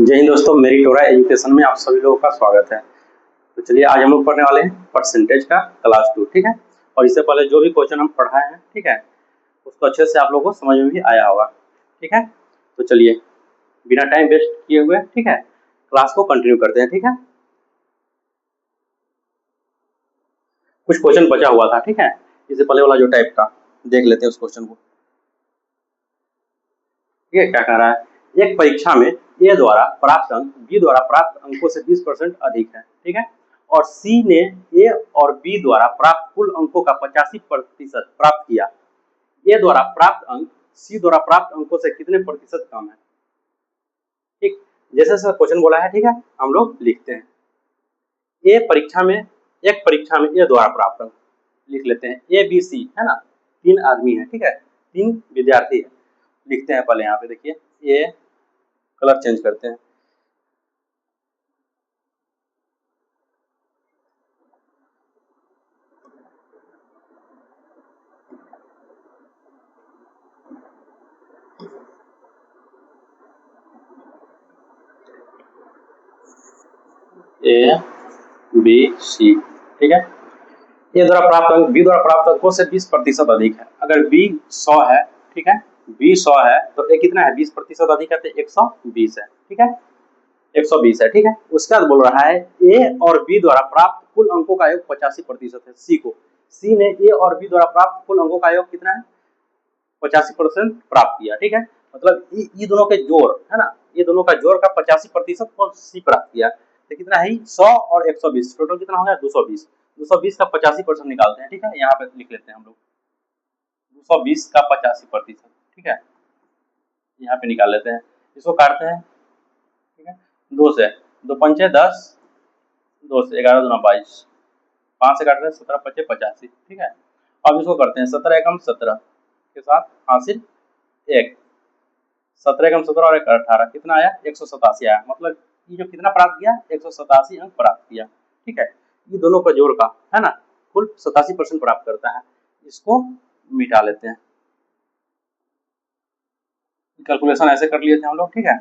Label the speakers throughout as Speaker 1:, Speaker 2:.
Speaker 1: जय हिंद दोस्तों, मेरी टोरा एजुकेशन में आप सभी लोगों का स्वागत है। तो चलिए आज हम लोग पढ़ने वाले हैं परसेंटेज का क्लास 2। ठीक है। और इससे पहले जो भी क्वेश्चन हम पढ़ाए हैं, ठीक है, उसको अच्छे से आप लोगों को समझ में भी आया होगा। ठीक है। तो चलिए बिना टाइम वेस्ट किए हुए, ठीक है, क्लास को कंटिन्यू करते हैं। ठीक है। कुछ क्वेश्चन बचा हुआ था, ठीक है, इससे पहले वाला जो टाइप का देख लेते हैं उस क्वेश्चन को। ठीक है, क्या कह रहा है, एक परीक्षा में ए द्वारा प्राप्त अंक बी द्वारा प्राप्त अंकों से 20% अधिक है। ठीक है। और सी ने ए और बी द्वारा प्राप्त कुल अंकों का 85% प्राप्त किया। ए द्वारा प्राप्त अंक सी द्वारा प्राप्त अंकों से कितने प्रतिशत कम है। ठीक, जैसे सर क्वेश्चन बोला है, ठीक है, हम लोग लिखते हैं। एक परीक्षा में ए द्वारा प्राप्त अंक लिख लेते हैं। ए बी सी है ना, 3 आदमी है, ठीक है, 3 विद्यार्थी है। लिखते हैं पहले यहाँ पे, देखिए ए, कलर चेंज करते हैं। ए बी सी, ठीक है। ए द्वारा प्राप्त अंक बी द्वारा प्राप्त अंकों से 20% अधिक है। अगर बी 100 है, ठीक है, बी 100 है तो ए कितना है, 20% अधिक है तो 120 है। ठीक है, 120 है। ठीक है, उसके बाद बोल रहा है ए और बी द्वारा प्राप्त कुल अंकों का योग 85% है। सी को, सी ने ए और बी द्वारा प्राप्त कुल अंकों का योग कितना है, 85% प्राप्त किया। ठीक है, मतलब ये दोनों के जोड़ है ना, ये दोनों का जोड़ का 85% को सी प्राप्त किया। तो कितना है, 100 और 120, टोटल कितना हो गया, 220। 220 का 85% निकालते हैं। ठीक है, यहाँ पे लिख लेते हैं हम लोग 220 का 85%। ठीक है, यहाँ पे निकाल लेते हैं, इसको काटते हैं। ठीक है, 2 से 2 पंचे 10, 2 से 11 दूना 22, 5 से काट रहे हैं 17 पचे 85। ठीक है, अब इसको करते हैं 17 एकम 17 के साथ हासिल 1, 17 एकम 17 और 1 18, कितना आया, 187 आया। मतलब ये जो कितना प्राप्त किया, 187 अंक प्राप्त किया। ठीक है, ये दोनों का जोड़ का है ना, कुल 87% प्राप्त करता है। इसको मिटा लेते हैं, कैलकुलेशन ऐसे कर लिए थे हम लोग। ठीक है,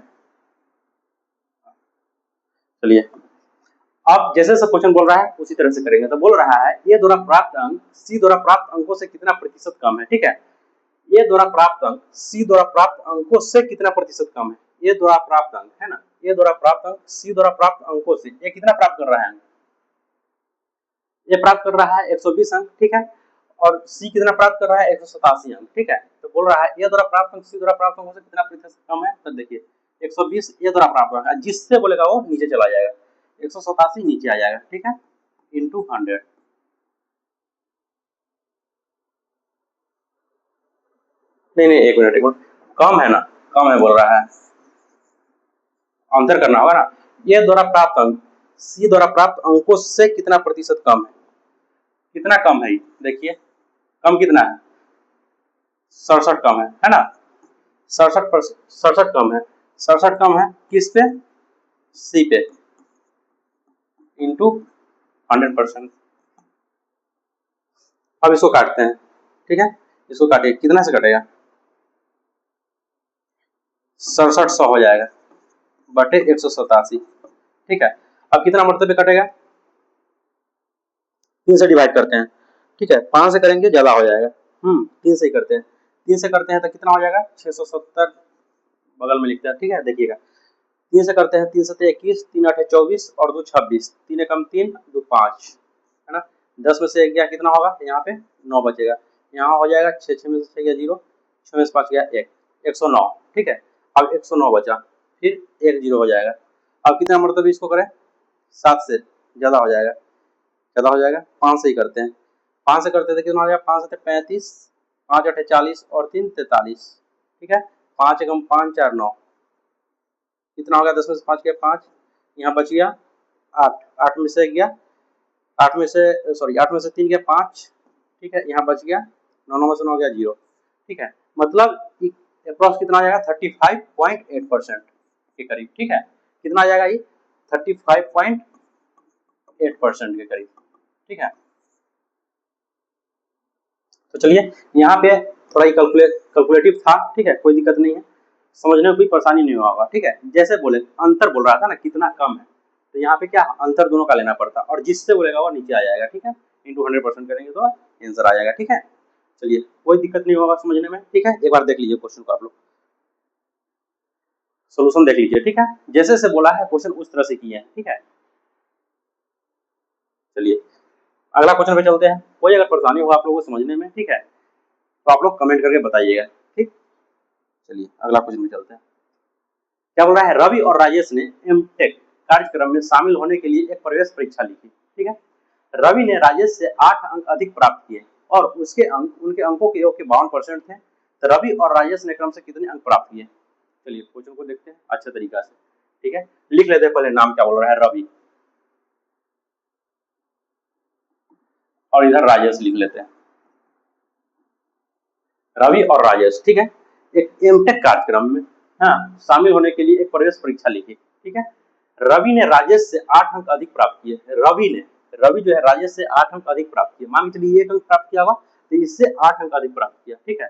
Speaker 1: चलिए अब जैसे सब क्वेश्चन बोल रहा है उसी तरह से करेंगे। तो बोल रहा है ए द्वारा प्राप्त अंक सी द्वारा प्राप्त अंकों से कितना प्रतिशत कम है। ठीक है, ए द्वारा प्राप्त अंक सी द्वारा प्राप्त अंकों से कितना प्रतिशत कम है। ए द्वारा प्राप्त अंक है ना, ए द्वारा प्राप्त अंक सी द्वारा प्राप्त अंकों से ए कितना प्राप्त कर रहा है, ये प्राप्त कर रहा है 120 अंक। ठीक है, और सी कितना प्राप्त कर रहा है, 187 अंक। ठीक है, तो बोल रहा है ए द्वारा प्राप्त अंक सी द्वारा प्राप्त अंकों से कितना प्रतिशत कम है। तो देखिए 120 ए द्वारा प्राप्त अंक है, जिससे बोलेगा वो नीचे चला जाएगा, 187 नीचे आ जाएगा। ठीक है, इंटू 100। नहीं नहीं, एक मिनट एक मिनट, कम है ना, कम है बोल रहा है, अंतर करना होगा ना। ए द्वारा प्राप्त अंक सी द्वारा प्राप्त अंकों से कितना प्रतिशत कम है, कितना कम है, देखिए कम कितना है, 67 कम है ना, 67 कम है, 67 कम है किस पे, सी पे, इंटू 100%। अब इसको काटते हैं। ठीक है, इसको काटिए, कितना से कटेगा, 6700 हो जाएगा बटे 187। ठीक है, अब कितना मरतबे कटेगा, 3 से डिवाइड करते हैं। ठीक है, 5 से करेंगे ज्यादा हो जाएगा, 3 से ही करते हैं। 3 से करते हैं तो कितना हो जाएगा, 670 बगल में लिखते हैं। ठीक है, देखिएगा 3 से करते हैं, 3 से 21, 3 8 24 और 2 26, 3 एकम 3 2 5 है ना। 10 में से गया कितना होगा, यहाँ पे 9 बचेगा, यहाँ हो जाएगा 6 6 में से गया 0, 6 में से 5 गया 1, 109। ठीक है, अब 109 बचा, फिर 1 0 हो जाएगा। अब कितना मतलब इसको करें, 7 से ज्यादा हो जाएगा, ज्यादा हो जाएगा, 5 से ही करते हैं। 5 से करते थे कितना हो जाएगा, 5 से 35, 5 8 40 और 3 43। ठीक है, 5 एकम 5 4 9, कितना होगा, 10 में से 5 गया 5, यहाँ बच गया 8, 8 में से गया 8 में से सॉरी 8 में से 3 गया 5। ठीक है, यहाँ बच गया 9 में से 9 गया 0। ठीक है, मतलब अप्रॉक्स कितना आ जाएगा, 35.8% के करीब। ठीक है, कितना आ जाएगा ये, 35.8% के करीब। ठीक है, तो चलिए यहाँ पे थोड़ा ही कैलकुलेटिव था। ठीक है, कोई दिक्कत नहीं है, समझने में कोई परेशानी नहीं होगा, ठीक है। जैसे बोले अंतर बोल रहा था ना कितना कम है, तो यहाँ पे क्या अंतर दोनों का लेना पड़ता, और जिससे बोलेगा वो नीचे आ जाएगा, ठीक है। इंटू 100% करेंगे तो आंसर आ जाएगा, ठीक है। चलिए कोई दिक्कत नहीं होगा समझने में, ठीक है। एक बार देख लीजिए क्वेश्चन को आप लोग, सोल्यूशन देख लीजिए, ठीक है। जैसे से बोला है क्वेश्चन उस तरह से किए हैं, ठीक है। चलिए अगला क्वेश्चन पे चलते हैं। कोई अगर परेशानी हो आप लोगों को समझने में, ठीक है, तो आप लोग कमेंट करके बताइएगा, ठीक। चलिए अगला क्वेश्चन पे चलते हैं। क्या बोल रहा है, रवि और राजेश ने एमटेक कार्यक्रम में शामिल होने के लिए एक प्रवेश परीक्षा लिखी, ठीक है। रवि ने राजेश से 8 अंक अधिक प्राप्त किए और उसके अंक उनके अंकों के योग के 52% थे। तो रवि और राजेश ने क्रम से कितने अंक प्राप्त किए। चलिए क्वेश्चन को देखते हैं अच्छे तरीका से, ठीक है। लिख लेते हैं पहले नाम क्या बोल रहा है, रवि, और इधर राजेश लिख लेते हैं, रवि और राजेश, ठीक है। एक एमटेक कार्यक्रम में हाँ शामिल होने के लिए एक प्रवेश परीक्षा लिखी, ठीक है। रवि ने राजेश से 8 अंक अधिक प्राप्त किए। रवि जो है राजेश से 8 अंक अधिक प्राप्त किए। मान के चलिए 1 अंक प्राप्त किया होगा, तो इससे 8 अंक अधिक प्राप्त किया, ठीक है।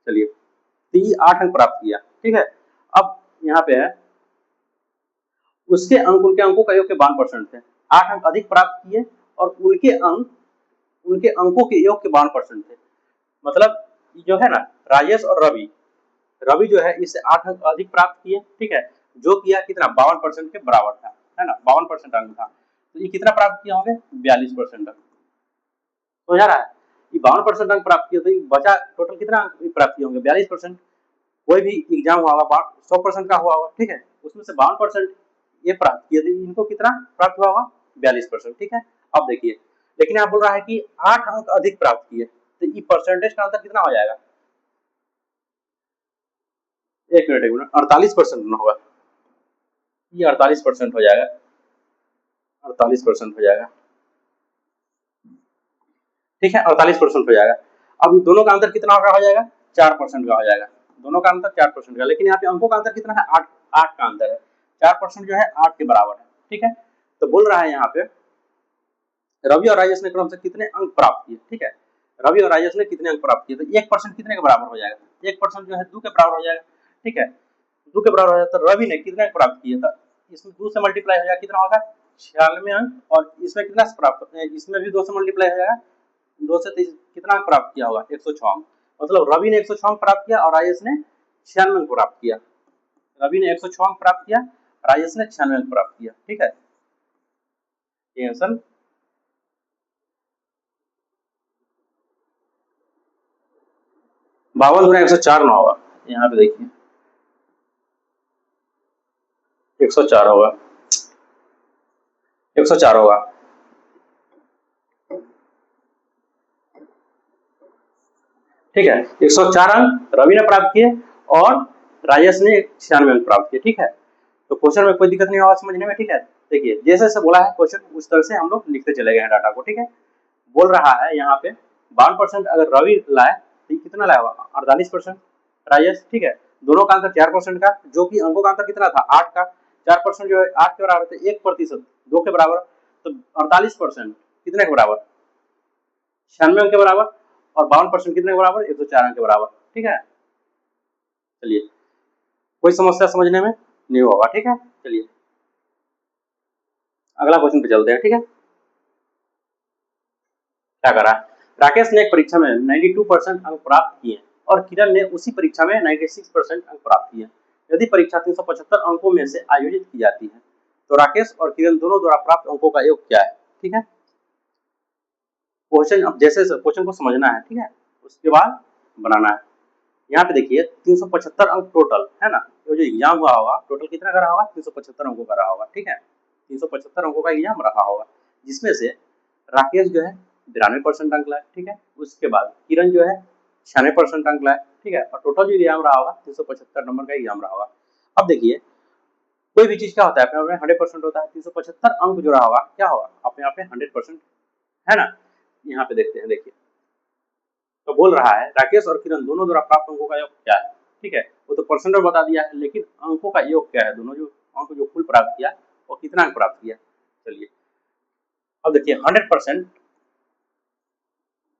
Speaker 1: चलिए तो ये 8 अंक प्राप्त किया, ठीक है। अब यहाँ पे है उसके अंक उनके अंकों का योग के 52% थे। 8 अंक अधिक प्राप्त किए और उनके अंकों के योग के 52% थे। मतलब जो है ना राजेश और रवि जो है इससे 8 अंक अधिक प्राप्त किए, ठीक है। जो किया कितना 52% के बराबर था, है ना, 52% अंक था। तो ये कितना प्राप्त किया होंगे 42% अंक। तो जा रहा है ये 52% अंक प्राप्त किए, तो ये बचा टोटल कितना अंक प्राप्त किए होंगे 42%। कोई भी एग्जाम हुआ होगा 100% का हुआ होगा, ठीक है, उसमें से 52% ये प्राप्त किए थे, इनको कितना प्राप्त हुआ होगा 42%, ठीक है। अब देखिए लेकिन आप बोल रहा है कि 8 अंक अधिक प्राप्त किए, तो ये परसेंटेज का अंतर कितना हो जाएगा, 1 मिनट 48% होगा, ये 48% हो जाएगा, 48% हो जाएगा, ठीक है, 48% हो जाएगा। अब दोनों का अंतर कितना हो जाएगा 4% का हो जाएगा, दोनों का अंतर 4% का। लेकिन यहाँ पे अंकों का अंतर कितना है 8 का अंतर है, 4% जो है 8 के बराबर है, ठीक है। तो बोल रहा है यहाँ पे रवि और राजेश ने क्रम से कितने अंक प्राप्त किए, ठीक है। रवि और राजेश ने कितने अंक प्राप्त किए, तो 1% कितने के बराबर हो जाएगा, 1% जो है 2 के बराबर हो जाएगा, ठीक है। 2 के बराबर हो जाएगा। तो रवि ने कितने अंक प्राप्त किए, था इसमें 2 से मल्टीप्लाई हो जाएगा, कितना होगा 96 अंक, और इसमें कितना प्राप्त होते हैं, इसमें भी 2 से मल्टीप्लाई हो जाएगा, 2 से कितना अंक प्राप्त किया होगा 106 अंक। मतलब रवि ने 106 अंक प्राप्त किया और राजेश ने 96 अंक प्राप्त किया। रवि ने 106 अंक प्राप्त किया, राजेश ने 96 अंक प्राप्त किया, ठीक है। ये आंसर 52 गुना 104 ना होगा, यहाँ पे देखिए 104 होगा, 104 होगा, ठीक है। 104 अंक रवि ने प्राप्त किए और राजेश ने 96 अंक प्राप्त किए, ठीक है। तो क्वेश्चन में कोई दिक्कत नहीं होगा समझने में, ठीक है। देखिए जैसे जैसे बोला है क्वेश्चन उस तरह से हम लोग लिखते चले गए हैं डाटा को, ठीक है। बोल रहा है यहाँ पे 52% अगर रवि लाए तो ये कितना लाया होगा 48% राजेश, ठीक है। दोनों का अंतर 4% का, जो कि अंकों का अंतर कितना था 8 का, 4% जो है 8 के बराबर थे, 1% 2 के बराबर, तो 48% कितने के बराबर 96 अंक के बराबर, और 52% कितने के बराबर 104 अंक के बराबर, ठीक है। चलिए कोई समस्या समझने में नहीं होगा, ठीक है। चलिए अगला क्वेश्चन पे चलते हैं, ठीक है। क्या करा, राकेश ने एक परीक्षा में 92% अंक प्राप्त किए और किरण ने उसी परीक्षा में 96% अंक प्राप्त किए। यदि परीक्षा 375 अंकों में से आयोजित की जाती है तो राकेश और किरण दोनों द्वारा प्राप्त अंकों का योग क्या है, ठीक है। क्वेश्चन अब जैसे क्वेश्चन को समझना है, ठीक है, उसके बाद बनाना है। यहाँ पे देखिए 375 अंक टोटल है ना, जो एग्जाम हुआ होगा टोटल कितना का रहा होगा 375 अंकों का रहा होगा, ठीक है। 375 अंकों का एग्जाम रहा होगा, जिसमें से राकेश जो है 92% अंक लाए, ठीक है। उसके बाद किरण जो है 96% अंक लाए, ठीक है। और टोटल जो एग्जाम रहा होगा 375 नंबर का एग्जाम रहा होगा। अब देखिए कोई भी चीज क्या होता है अपने आप में 100% होता है, 375 अंक जो रहा होगा क्या होगा अपने आप में 100%, है ना। यहाँ पे देखते हैं, देखिए तो बोल रहा है राकेश और किरण दोनों द्वारा प्राप्त अंकों का योग क्या है, ठीक है। वो तो परसेंट बता दिया है, लेकिन अंकों का योग क्या है, दोनों जो अंक जो कुल प्राप्त किया वो कितना अंक प्राप्त किया। चलिए अब देखिए 100%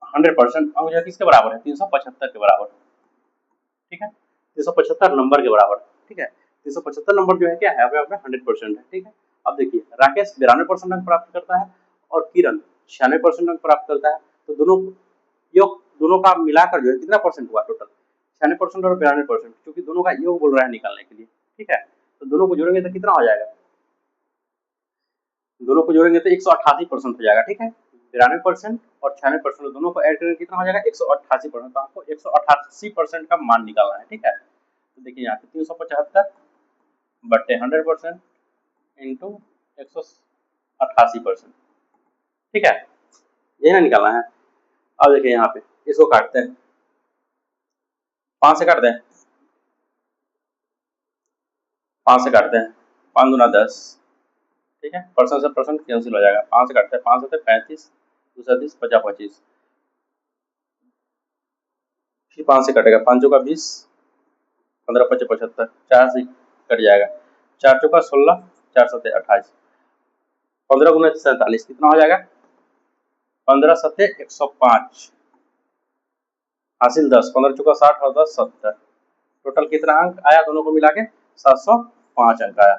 Speaker 1: अंक जो है किसके बराबर है 375 के बराबर, ठीक है। 375 नंबर के बराबर, ठीक है। 375 नंबर जो है क्या है, 100% है, ठीक है। अब देखिए राकेश 92% अंक प्राप्त करता है और किरण 96% अंक प्राप्त करता है, तो दोनों का मिलाकर जो है कितना परसेंट हुआ टोटल, 96% और 92%, क्योंकि दोनों का योग बोल रहा है निकालने के लिए, ठीक है। तो दोनों को जोड़ेंगे तो कितना हो जाएगा, दोनों को जोड़ेंगे तो 188% हो जाएगा, ठीक है। 92% और 96% दोनों को ऐड करेंगे कितना हो जाएगा, 188%। तो आपको 188% का मान निकालना है, ठीक है। तो देखिए यहाँ पे 375 बट्टे 100% इंटू 188%, ठीक है, ये ना निकालना है। अब देखिए यहाँ पे इसको काटते हैं, 5 से काटते हैं, 5 से काटते हैं, 5 दूना 10, ठीक है। परसेंट से परसेंट कैंसिल हो जाएगा, 5 से काटते हैं, 5 होते 35, दूसरा 30, 50 25, फिर 5 से कटेगा, 5 चौका 20, 15 25 75, 4 से कट जाएगा, 4 चौका 16, 4 सत्ते 28, 15 गुना 47 कितना हो जाएगा, 15 सत्ते 105, हासिल 10, 15 चौका 60 और 10 70, टोटल कितना अंक आया दोनों को मिला के, 705 अंक आया,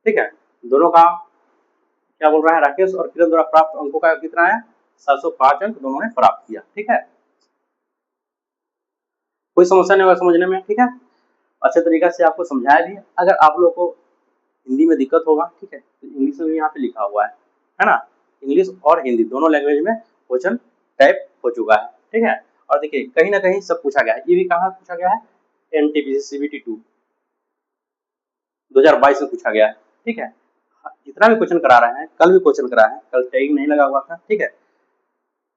Speaker 1: ठीक है। दोनों का क्या बोल रहा है, राकेश और किरण द्वारा प्राप्त अंकों का कितना आया, 705 अंक दोनों ने प्राप्त किया, ठीक है। कोई समस्या नहीं होगा समझने में, ठीक है। अच्छे तरीके से आपको समझाया भी है। अगर आप लोग को हिंदी में दिक्कत होगा, ठीक है, तो इंग्लिश में भी यहाँ पे लिखा हुआ है ना, इंग्लिश और हिंदी दोनों लैंग्वेज में क्वेश्चन टाइप हो चुका है, ठीक है। और देखिए कहीं ना कहीं सब पूछा गया है, ये भी कहाँ पूछा गया है, NTPC CBT 2 2022 में पूछा गया है, ठीक है। जितना भी क्वेश्चन करा रहे हैं, कल भी क्वेश्चन करा है, कल टैग नहीं लगा हुआ था, ठीक है,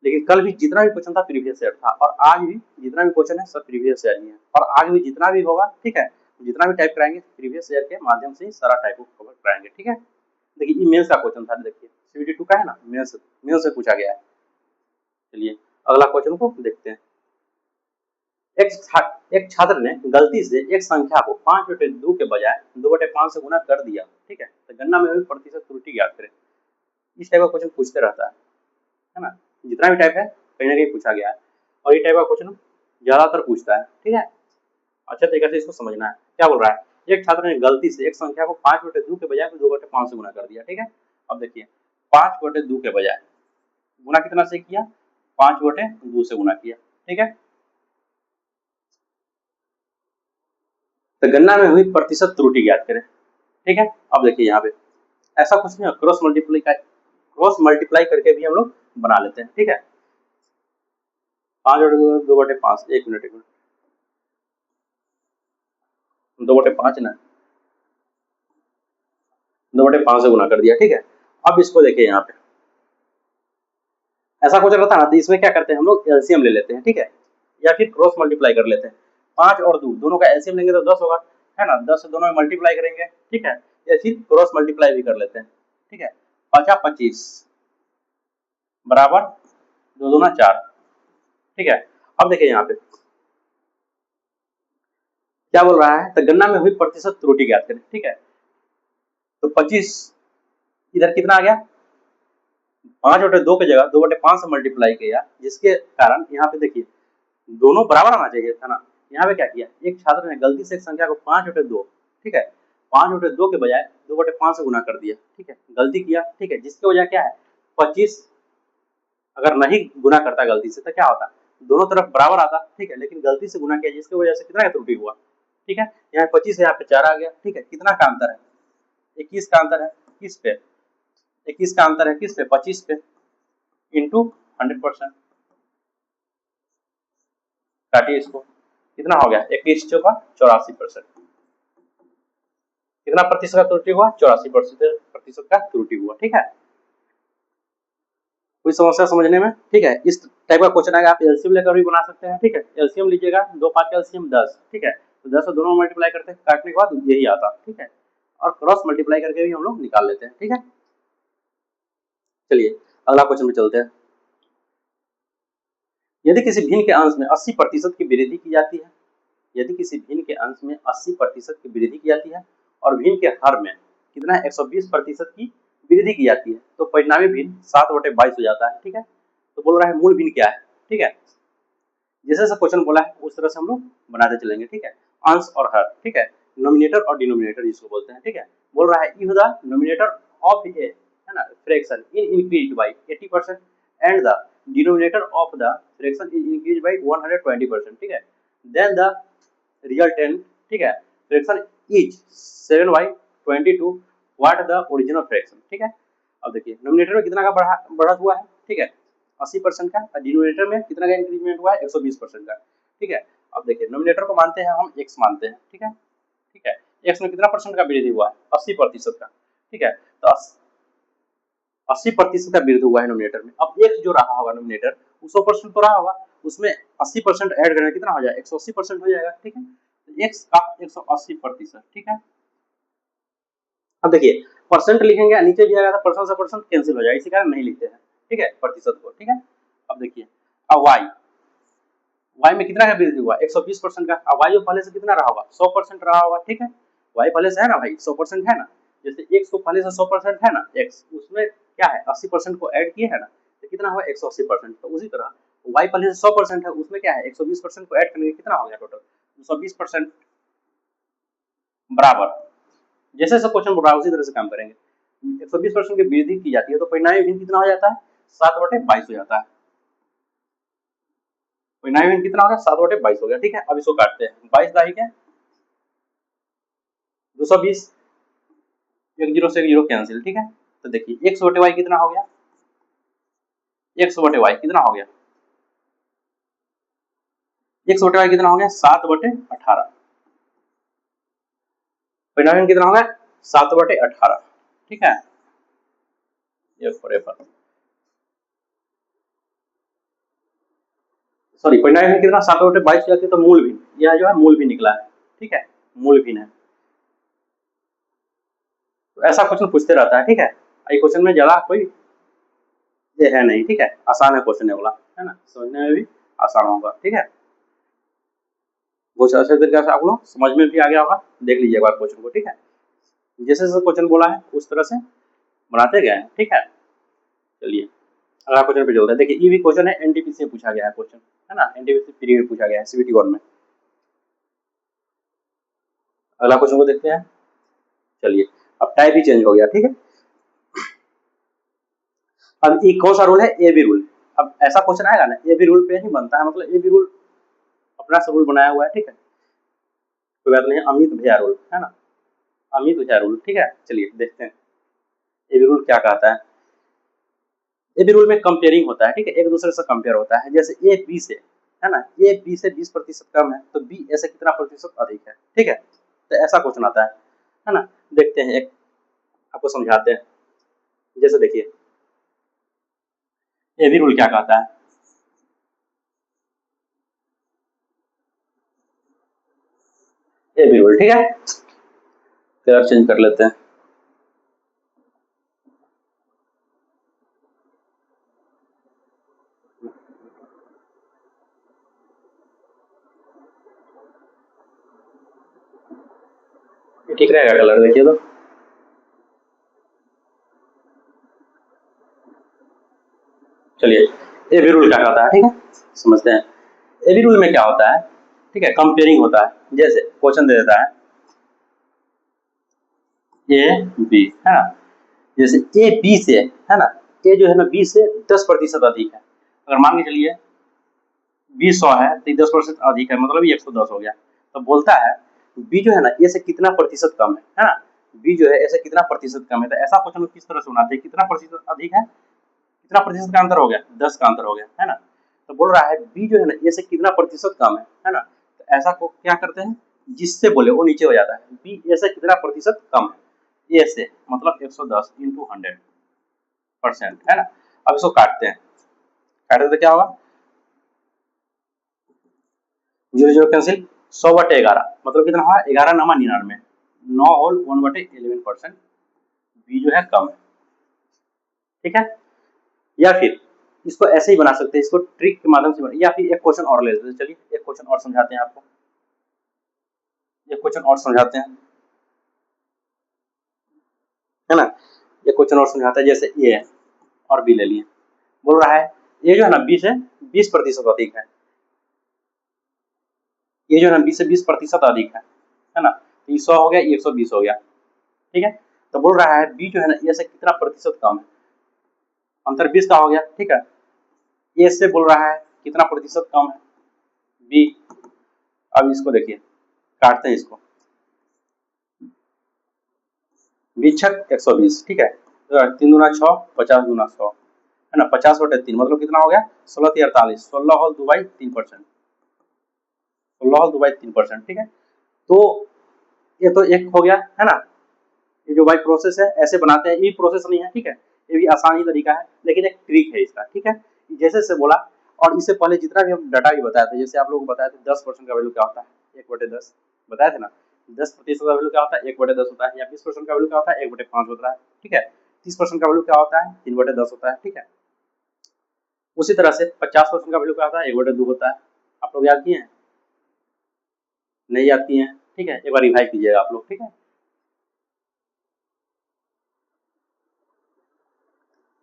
Speaker 1: लेकिन कल भी जितना भी क्वेश्चन था प्रीवियस ईयर था, और आज भी जितना भी क्वेश्चन है सब प्रीवियस ईयर ही है, और आगे भी जितना भी होगा, ठीक है, जितना भी टाइप कराएंगे प्रीवियस ईयर के माध्यम से ही सारा टाइप को कवर कराएंगे, ठीक है। देखिए ये मेंस का क्वेश्चन था, देखिए CBT 2 का है ना, मेंस से पूछा गया है। चलिए अगला क्वेश्चन को देखते हैं। एक छात्र ने गलती से एक संख्या को 5/2 के बजाय 2/5 से गुना कर दिया, ठीक है, तो गणना में हुई प्रतिशत त्रुटि ज्ञात करें। इस टाइप का क्वेश्चन पूछते रहता है ना, जितना भी टाइप है कहीं ना कहीं पूछा गया है, और ये टाइप का क्वेश्चन ज्यादातर पूछता है, ठीक है। अच्छे तरीके से इसको समझना है। क्या बोल रहा है, एक छात्र ने गलती से एक संख्या को 5/2 के बजाय 2/5 से गुना कर दिया, ठीक है। अब देखिए 5/2 के बजाय गुना कितना से किया, 5/2 से गुना किया, ठीक है। तो गणना में हुई प्रतिशत त्रुटि ज्ञात करें, ठीक है। अब देखिए यहाँ पे ऐसा कुछ नहीं, क्रॉस मल्टीप्लाई करके भी हम लोग बना लेते हैं, ठीक है। 5/2 1 मिनट 2/5 ना, 2/5 से गुना कर दिया, ठीक है। अब इसको देखिए यहाँ पे ऐसा कुछ रहता है ना, तो इसमें क्या करते हैं हम लोग एलसीएम ले लेते हैं, ठीक है, या फिर क्रॉस मल्टीप्लाई कर लेते हैं। 5 और 2 दोनों का एलसीएम लेंगे तो 10 होगा, है ना, 10 से दोनों में मल्टीप्लाई करेंगे, ठीक है, या फिर क्रॉस मल्टीप्लाई भी कर लेते हैं, ठीक है। 5 25 बराबर 2 दूना 4, ठीक है। अब देखिए यहाँ पे क्या बोल रहा है, तो गणना में हुई प्रतिशत त्रुटि ज्ञात करें, ठीक है। तो 25 इधर कितना आ गया, 5/2 की जगह 2/5 से मल्टीप्लाई किया, जिसके कारण यहाँ पे देखिए दोनों बराबर आना चाहिए था ना। यहाँ पे क्या किया, एक छात्र ने गलती से एक संख्या को 5/2, ठीक है, 5/2 के बजाय 2/5 से गुना कर दिया, ठीक है, गलती किया, ठीक है, जिसकी वजह क्या है, 25 अगर नहीं गुना करता गलती से तो क्या होता, दोनों तरफ बराबर आता, ठीक है, लेकिन गलती से गुना किया जिसकी वजह से कितना त्रुटि हुआ, ठीक है। यहाँ 25 है, यहाँ पे 4 आ गया, ठीक है, कितना का अंतर है, 21 का अंतर है, किस पे, 21 का अंतर है किस पे, 25 पे, इंटू 100%, काटिए इसको, कितना हो गया, 21 चौका 84%, कितना प्रतिशत का त्रुटि हुआ, 84% का त्रुटि हुआ, ठीक है। कोई समस्या समझने में, ठीक है। इस टाइप का क्वेश्चन आएगा, आप एलसीएम लेकर भी बना सकते हैं, ठीक है। एलसीएम लीजिएगा, 2 5 का एलसीएम 10, ठीक है, तो 10 से दोनों मल्टीप्लाई करते हैं, काटने के बाद यही आता, ठीक है, और क्रॉस मल्टीप्लाई करके भी हम लोग निकाल लेते हैं, ठीक है। चलिए अगला क्वेश्चन में चलते हैं। यदि किसी भिन्न के अंश में 80% की वृद्धि की जाती है, यदि किसी भिन्न के अंश में 80% की वृद्धि की जाती है और भिन्न के हर में कितना है, 120% की वृद्धि की जाती है, तो परिणामी भिन्न 7/22 हो जाता है, ठीक है। तो बोल रहा है मूल भिन्न क्या है, ठीक है। जैसे जैसे क्वेश्चन बोला है उस तरह से हम लोग बनाते चलेंगे, ठीक है। अंश और हर, ठीक है, नोमिनेटर और डिनोमिनेटर जिसको बोलते हैं, ठीक है। बोल रहा है इफ द नोमिनेटर ऑफ ए, है ना, fraction is increased by 80% and the denominator of the fraction is increased by 120%, ठीक है, देन द रिजल्टेंट, ठीक है, fraction is 7/22 what the original fraction, ठीक है। अब देखिए नोमिनेटर में कितना का बढ़त हुआ है, ठीक है, 80% का, और डिनोमिनेटर में कितना का इंक्रीजमेंट हुआ है, 120% का, ठीक है। अब देखिए नोमिनेटर को मानते हैं हम x मानते हैं, ठीक है, ठीक है। x में कितना परसेंट का वृद्धि हुआ है, 80% का, ठीक है। तो 80% का वृद्धि हुआ है नोमिनेटर में। अब x जो रहा होगा नोमिनेटर, वो 100% तो रहा होगा, उसमें 80% ऐड करने कितना हो जाएगा, 180% हो जाएगा, ठीक है। तो x का 180%, ठीक है। अब देखिए परसेंट लिखेंगे, नीचे भी आएगा तो परसेंट से परसेंट कैंसिल हो जाएगा, इसी कारण नहीं लिखते हैं, ठीक है, प्रतिशत को, ठीक है। अब देखिए अब y में कितना का वृद्धि हुआ, 120% का। अब y पहले से कितना रहा होगा, 100% रहा होगा, ठीक है। y पहले से है ना भाई, 100% है ना, जैसे x को पहले से 100% है ना, x उसमें क्या है 80% को ऐड किए है ना, तो कितना हुआ 180%। तो उसी तरह y पहले से 100% है, उसमें क्या है 120% को ऐड करने के कितना हो गया टोटल 220% बराबर। जैसे जैसे क्वेश्चन बोल रहा है उसी तरह से काम करेंगे। 120% की वृद्धि की जाती है तो परिणामी भिन्न कितना हो जाता है, 7/22 हो जाता है। परिणामी भिन्न कितना हो गया, 7/22 हो गया, ठीक है। अब इसको काटते हैं, 22 दाई के 220, एक जीरो से एक जीरो कैंसिल, ठीक है। तो देखिए x/y कितना हो गया, x/y कितना हो गया, x/y कितना हो गया 7/18। परिणामी कितना हो गया 7/18, ठीक है। ये फॉरएवर सॉरी परिणामी भिन्न कितना 7/22 जाती है, तो मूल भिन्न, यह जो है मूल भिन्न निकला है, ठीक है, मूल भिन्न है। तो ऐसा क्वेश्चन पूछते रहता है, ठीक है। ये क्वेश्चन में ज्यादा कोई ये है नहीं, ठीक है, आसान है क्वेश्चन वाला, है ना, समझने में भी आसान होगा, ठीक है। बहुत अच्छे तरीके से आप लोग समझ में भी आ गया होगा, देख लीजिए एक बार क्वेश्चन को, ठीक है। जैसे जैसे क्वेश्चन बोला है उस तरह से बनाते गए हैं, ठीक है। चलिए अगला क्वेश्चन पे चलते हैं। देखिए ये भी क्वेश्चन है, एनटीपीसी से पूछा गया है क्वेश्चन, है ना, एनटीपीसी प्री में पूछा गया है, सीबीटी 1 में। अगला क्वेश्चन को देखते हैं। चलिए अब टाइप ही चेंज हो गया, ठीक है। अब ये कौन सा रूल है, ए बी रूल। अब ऐसा क्वेश्चन आएगा ना, ए बी रूल पे ही बनता है, मतलब ए बी रूल अपना सा रूल बनाया हुआ है, ठीक है, कोई बात नहीं। अमित भैया रूल, है ना, अमित भैया रूल, ठीक है। चलिए देखते हैं ए बी रूल क्या कहता है। ए बी रूल में कंपेयरिंग होता है, ठीक है, एक दूसरे से कंपेयर होता है। जैसे ए बी से, है ना, ए बी से 20% कम है तो बी ए से कितना प्रतिशत अधिक है, ठीक है। तो ऐसा क्वेश्चन आता है ना। देखते हैं, एक आपको समझाते हैं। जैसे देखिए ए बी रूल क्या कहता है, ए बी रूल, ठीक है। कलर चेंज कर लेते हैं। ठीक रहेगा कलर, देखिए तो चलिए ए बी रूल क्या कहता है, ठीक है, समझते हैं। ए बी रूल में क्या होता है, ठीक है, कंपेयरिंग होता है। जैसे क्वेश्चन दे देता है ए बी, है ना, जैसे ए बी से, है ना, ए जो है ना बी से 10% अधिक है। अगर मान के चलिए बी 100 है तो 10% अधिक है, मतलब ये 110 हो गया। तो बोलता है बी जो है ना ए से कितना प्रतिशत कम है ना, बी जो है ऐसे कितना प्रतिशत कम है। तो ऐसा क्वेश्चन किस तरह से बनाते हैं, कितना प्रतिशत अधिक है, कितना प्रतिशत का अंतर हो गया, 10 का अंतर हो गया, है ना। तो बोल रहा है बी जो है ना ए से कितना प्रतिशत कम है ना। तो ऐसा को क्या करते हैं, जिससे बोले वो नीचे हो जाता है, बी ए से कितना प्रतिशत कम है, ए से मतलब 110 इंटू 100%, है ना। अब इसको काटते हैं, काटते तो क्या होगा, 0 0 कैंसिल, 100/11 मतलब कितना हुआ 11 नमा 99, 9 होल 1/11%, बी जो है कम है, ठीक है। या फिर इसको ऐसे ही बना सकते हैं, इसको ट्रिक के माध्यम से या फिर एक क्वेश्चन और ले लेते हैं। चलिए एक क्वेश्चन और समझाते हैं आपको, एक क्वेश्चन और समझाते हैं, है ना। एक क्वेश्चन और समझाते हैं, जैसे ए और बी ले लिए। बोल रहा है ए जो है ना बी से 20% अधिक है, ये जो है ना बी से 20% अधिक है ना, तो ये 100 हो गया, ये 120 हो गया, ठीक है। तो बोल रहा है बी जो है ना ए से कितना प्रतिशत कम है, अंतर 20 का हो गया, ठीक है। ए से बोल रहा है कितना प्रतिशत कम है, बी। अब इसको देखिए, काटते हैं इसको, बीछक 120, ठीक है। तो 3 दूना 6, 50 दूना 100, है ना, 50/3 मतलब कितना हो गया, 16×3 = 48, 16 होल 2/3%, 16 होल 2/3%, ठीक है। तो ये तो एक हो गया, है ना। ये जो भाई प्रोसेस है ऐसे बनाते हैं, ये प्रोसेस नहीं है, ठीक है, ये भी आसान ही तरीका है, लेकिन एक ट्रिक है इसका, ठीक है। जैसे से बोला, और इससे पहले जितना भी हम डाटा भी बताए थे, जैसे आप लोगों को बताए थे 10% का वैल्यू क्या होता है, 1/10 बताए थे ना, 10% का वैल्यू क्या होता है, 1/10 होता है, या 20% का वैल्यू क्या होता है, 1/5 होता है, ठीक है। 30% का वैल्यू क्या होता है, 3/10 होता है, ठीक है। उसी तरह से 50% का वैल्यू क्या होता है, 1/2 होता है। आप लोग याद किए हैं, नहीं याद किए हैं, ठीक है, एक बार रिवाइज कीजिएगा आप लोग, ठीक है।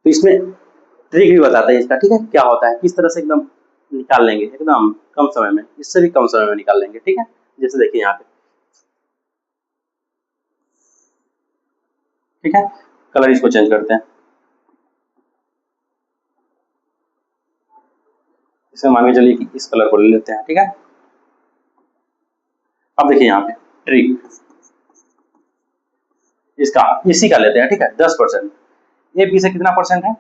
Speaker 1: तो इसमें ट्रिक भी बताते हैं इसका, ठीक है, क्या होता है, किस तरह से एकदम निकाल लेंगे, एकदम कम समय में, इससे भी कम समय में निकाल लेंगे, ठीक है। जैसे देखिए यहाँ पे, ठीक है, कलर इसको चेंज करते हैं, इसे मान के चलिए कि इस कलर को ले लेते हैं, ठीक है। अब देखिए यहाँ पे ट्रिक इसका, इसी का लेते हैं, ठीक है, 10%। ए बी से कितना परसेंट है,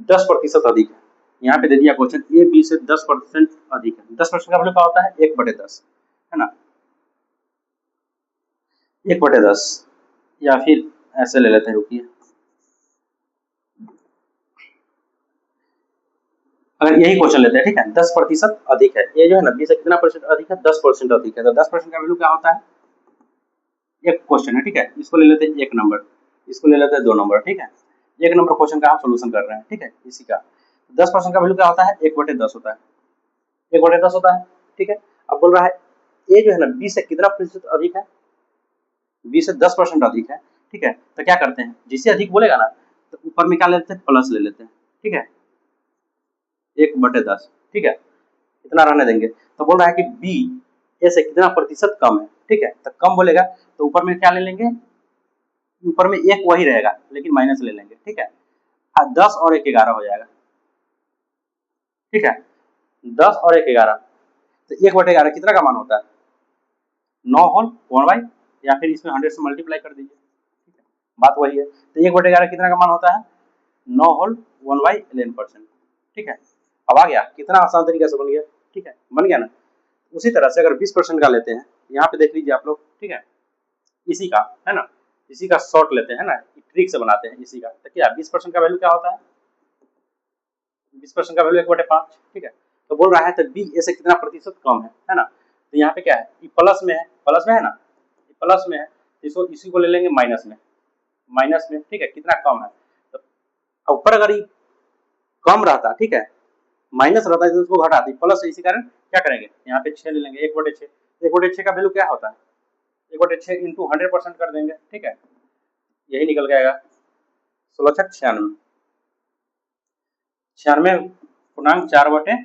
Speaker 1: 10% अधिक है। यहाँ पे दे दिया क्वेश्चन, ए बी से 10% अधिक है। 10% का वैल्यू क्या होता है, 1/10, है ना, 1/10, या फिर ऐसे ले लेते हैं, रुकिए, अगर यही क्वेश्चन लेते हैं, ठीक है, 10% अधिक है, ये जो है ना बी से कितना परसेंट अधिक है, 10% अधिक है, तो 10% का वैल्यू क्या होता है, एक क्वेश्चन है, ठीक है, इसको ले लेते हैं 1 नंबर, इसको ले लेते हैं 2 नंबर, ठीक है। 1 नंबर क्वेश्चन का हम सोल्यूशन कर रहे हैं, ठीक है, इसी का 10% का वैल्यू क्या होता है, 1/10 होता है, 1/10 होता है, ठीक है। अब बोल रहा है ए जो है ना बी से कितना प्रतिशत अधिक है, बी से 10% अधिक है, ठीक है। तो क्या करते हैं, जिससे अधिक बोलेगा ना, तो ऊपर में क्या लेते हैं, प्लस ले लेते हैं, ठीक है, 1/10, ठीक है, इतना रहने देंगे। तो बोल रहा है कि बी ए से कितना प्रतिशत कम है, ठीक है, तो कम बोलेगा तो ऊपर में क्या ले लेंगे, ऊपर में एक वही रहेगा, लेकिन माइनस ले लेंगे, ठीक है। 10 और 1 11 हो जाएगा, ठीक है, 10 और 1 11, तो 1/11 कितना का मान होता है, 9 होल 1/, या फिर इसमें 100 से मल्टीप्लाई कर दीजिए, ठीक है, बात वही है। तो 1/11 कितना का मान होता है, 9 होल 1/11%, ठीक है। अब आ गया, कितना आसान तरीके से बन गया, ठीक है, बन गया ना। उसी तरह से अगर 20% का लेते हैं, यहाँ पे देख लीजिए आप लोग, ठीक है, इसी का, है ना, इसी का शॉर्ट लेते हैं ना, ट्रिक से बनाते हैं इसी का, तो क्या 20% का वैल्यू क्या होता है, 20% का वैल्यू 1/5, ठीक है। तो बोल रहा है तो बी ए से कितना प्रतिशत कम है ना। तो यहाँ पे क्या है, ये प्लस में है, प्लस में है ना, ये प्लस में है, इसको इसी को ले लेंगे माइनस में, माइनस में, ठीक है, कितना कम है। तो ऊपर अगर ये कम रहता, ठीक है, माइनस रहता है तो उसको घटा दी, प्लस इसी कारण क्या करेंगे, यहाँ पे 6 ले लेंगे, 1/6, 1/6 का वैल्यू क्या होता है, 1/6 इंटू 100% कर देंगे, ठीक है, यही निकल के आएगा 16×96, 96.4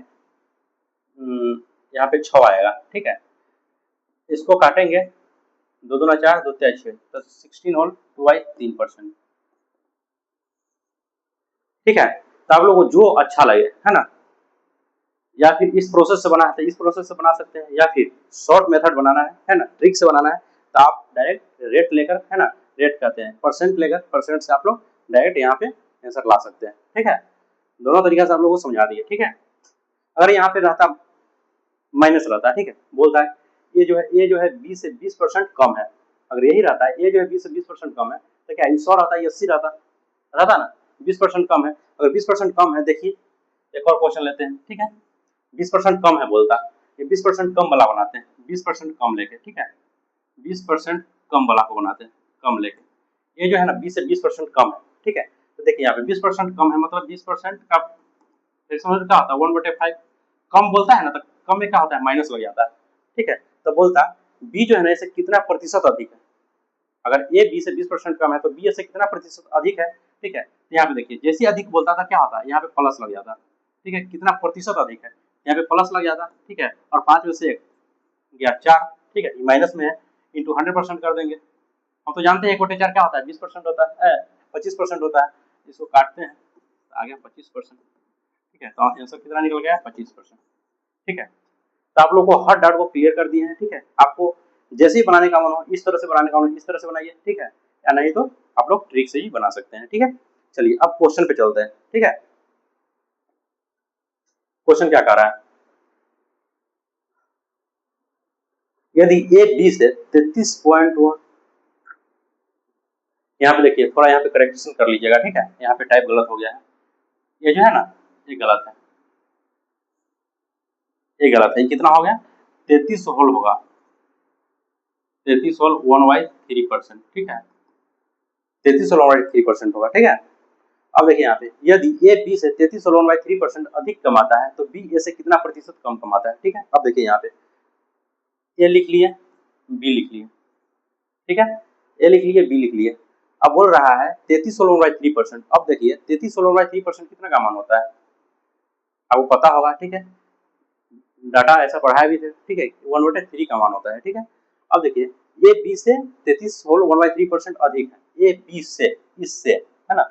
Speaker 1: यहाँ पे 6 आएगा, ठीक है। इसको काटेंगे, 2 दूना 4, 2 तिया 6, तो 16 होल 2/3%, ठीक है। तो आप लोगों को जो अच्छा लगे, है ना, या फिर इस प्रोसेस से बना है, इस प्रोसेस से बना सकते हैं, या फिर शॉर्ट मेथड बनाना है ना, ट्रिक से बनाना है, तो आप डायरेक्ट रेट लेकर, है ना, रेट कहते हैं परसेंट लेकर, परसेंट से आप लोग डायरेक्ट यहाँ पे आंसर ला सकते हैं, ठीक है। दोनों तरीका से आप लोगों को समझा दिए, ठीक है। अगर यहाँ पे रहता माइनस रहता है, ठीक है, बोलता है ये जो है 20 से 20% कम है, अगर यही रहता है ये जो है 20 से 20% कम है, तो क्या 100 रहता है, ये 80 रहता, रहता ना, 20% कम है, अगर 20% कम है, देखिए एक और क्वेश्चन लेते हैं, ठीक है, 20% कम है बोलता, ये 20% कम वाला बनाते हैं, 20% कम लेके, ठीक है, 20% कम वाला को बनाते हैं, कम लेके, ये जो है ना 20 से 20% कम है, ठीक है। तो देखिए यहाँ पे 20% कम है, मतलब 20% का फ्रैक्शन क्या होता है, 1/5, कम बोलता है ना, तो कम में क्या होता है, माइनस लग जाता है, ठीक है। तो बोलता बी जो है ना इसे कितना प्रतिशत अधिक है, अगर ए बी से 20% कम है तो बी से कितना प्रतिशत अधिक है, ठीक है। तो यहाँ पे देखिए जैसे अधिक बोलता था क्या होता है, यहाँ पे प्लस लग जाता, ठीक है, कितना प्रतिशत अधिक है, यहाँ पे प्लस लग जाता, ठीक है, और 5 में से 1 गया 4, ठीक है, ये माइनस में है, इंटू 100% कर देंगे। हम तो जानते हैं 1/4 क्या होता है, 20% होता है, 25% होता है। इसको काटते हैं तो आ गया 25%, ठीक है। तो आंसर कितना निकल गया, 25%, ठीक है। तो आप लोग को हर डाउट को क्लियर कर दिए हैं, ठीक है। आपको जैसे ही बनाने का मन हो इस तरह से बनाने का मन हो इस तरह से बनाइए, ठीक है, या नहीं तो आप लोग ट्रिक से ही बना सकते हैं, ठीक है। चलिए अब क्वेश्चन पे चलते हैं, ठीक है। क्वेश्चन क्या कह रहा है, यदि ए बी से 33.1, यहाँ पे देखिए थोड़ा यहाँ पे करेक्शन कर लीजिएगा, ठीक है, यहाँ पे टाइप गलत हो गया है, ये जो है ना ये गलत है, ये गलत है। ये कितना हो गया, 33 होल होगा, 33 होल 1/3%, ठीक है, 33 होल 1/3% होगा, ठीक है। अब देखिए यहाँ पे यदि ए बी से 33 होल 1/3% अधिक कमाता है तो बी ए से कितना प्रतिशत कम कमाता है, ठीक है। अब देखिए यहाँ पे ए लिख लिए, बी लिख लिए, ठीक है, ए लिख लिए, बी लिख लिए। अब बोल रहा है 33 होल 1/3%। अब देखिए 33 होल 1/3% कितना का मान होता है, आपको पता होगा, ठीक है, डाटा ऐसा पढ़ाया भी थे, ठीक है, 1/3 का मान होता है, ठीक है। अब देखिए ए बी से 33 होल 1/3% अधिक है, ए बी से, इससे, है ना,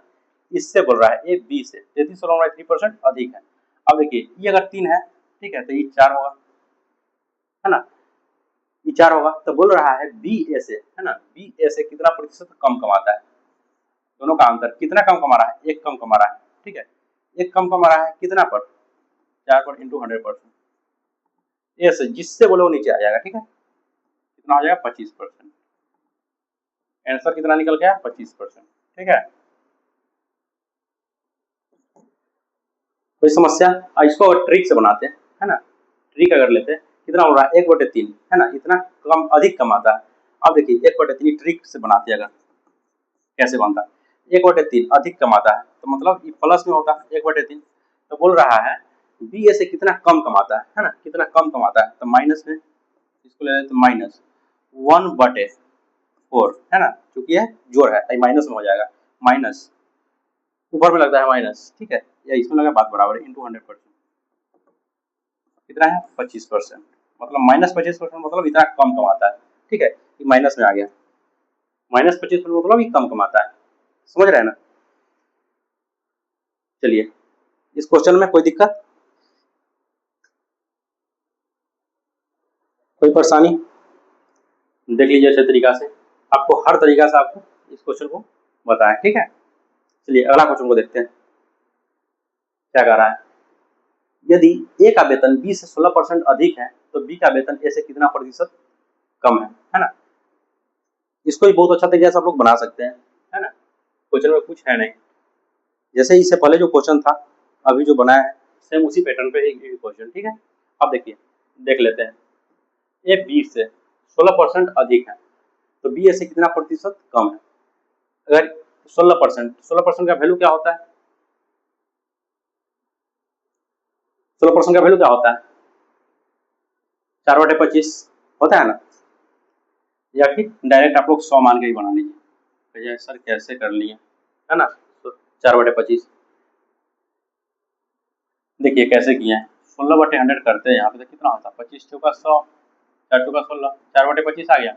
Speaker 1: इससे बोल रहा है ए बी से 33 होल 1/3% अधिक है। अब देखिए ये अगर 3 है, ठीक है, तो ये 4 होगा, है ना, ये 4 होगा। तो बोल रहा है बी ए से, है ना, बी ए से कितना प्रतिशत कम कमाता है, दोनों का अंतर कितना कम कमा रहा है, एक कम कमा रहा है, ठीक है, एक कम कमा रहा है कितना पर, 4 पर इंटू 100%, ए से जिससे बोले वो नीचे आ जाएगा, ठीक है, कितना हो जाएगा 25%। आंसर कितना निकल गया, 25%, ठीक है। कोई समस्या, इसको अगर ट्रिक से बनाते हैं, है ना, ट्रिक अगर लेते हैं, कितना हो रहा है 1/3, है ना, इतना कम अधिक कमाता है। अब देखिए 1/3 ट्रिक से बनाते हैं, अगर कैसे बनता है, 1/3 अधिक कमाता है तो मतलब ये प्लस में होता है 1/3। तो बोल रहा है बी ए से कितना कम कमाता है ना, कितना कम कमाता है, तो माइनस में इसको ले लेते तो माइनस 1/4, है ना, क्योंकि ये जोड़ है माइनस में हो जाएगा, माइनस ऊपर में लगता है माइनस, ठीक है, या इसमें लगा बात बराबर है, इंटू 100%, कितना है 25%, मतलब -25% मतलब इतना कम कमाता है, ठीक है, ये माइनस में आ गया, -25% मतलब ये कम कमाता है, समझ रहे हैं ना। चलिए इस क्वेश्चन में कोई दिक्कत, कोई परेशानी, देख लीजिए अच्छे तरीका से, आपको हर तरीका से आपको इस क्वेश्चन को बताएं, ठीक है। चलिए अगला क्वेश्चन को देखते हैं, क्या कह रहा है, यदि ए का वेतन बी से 16% अधिक है तो बी का वेतन ए से कितना प्रतिशत कम है ना। इसको भी बहुत अच्छा तरीके से आप लोग बना सकते हैं, है ना, क्वेश्चन में कुछ है नहीं, जैसे इससे पहले जो क्वेश्चन था अभी जो बनाया है सेम उसी पैटर्न पे एक क्वेश्चन, ठीक है। अब देखिए देख लेते हैं, ए बी से 16% अधिक है तो बी ए से कितना प्रतिशत कम है। अगर 16% का वैल्यू क्या होता है, 16% का वैल्यू क्या होता है, 4/25 होता है ना, या फिर डायरेक्ट आप लोग 100 मान के ही बना लीजिए, सर कैसे कर लिए, है ना, तो 4/25 देखिए कैसे किए हैं, 16/100 करते हैं, यहाँ पे तो कितना होता है 25 चौका 100, 4 चौका 16, 4/25 आ गया,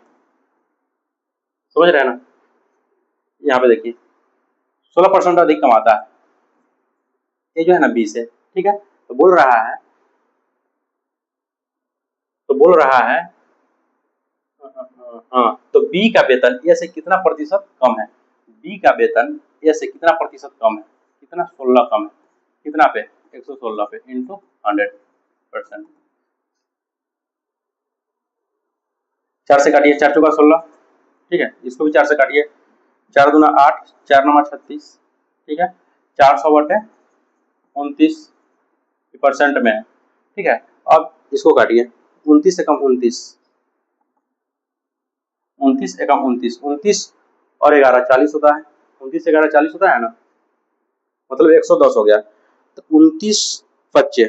Speaker 1: समझ रहे हैं ना। यहाँ पे देखिए 16% अधिक कमाता है ये जो है ना 20 है, ठीक है, तो बोल रहा है, हाँ, तो बी का वेतन ए से कितना प्रतिशत कम है, बी का वेतन ए से कितना प्रतिशत कम है, कितना 16 कम है, कितना पे 116 पे इंटू 100%, 4 से काटिए, 4 चौका 16, ठीक है, इसको भी 4 से काटिए, 4 दूना 8, 4 9 36, ठीक है, 400/29% में, ठीक है। अब इसको काटिए, 29 एकम 29, 29 एकम 29, 29 और 11 40 होता है, 29 11 40 होता है ना, मतलब 110 हो गया। तो 29 पच्चे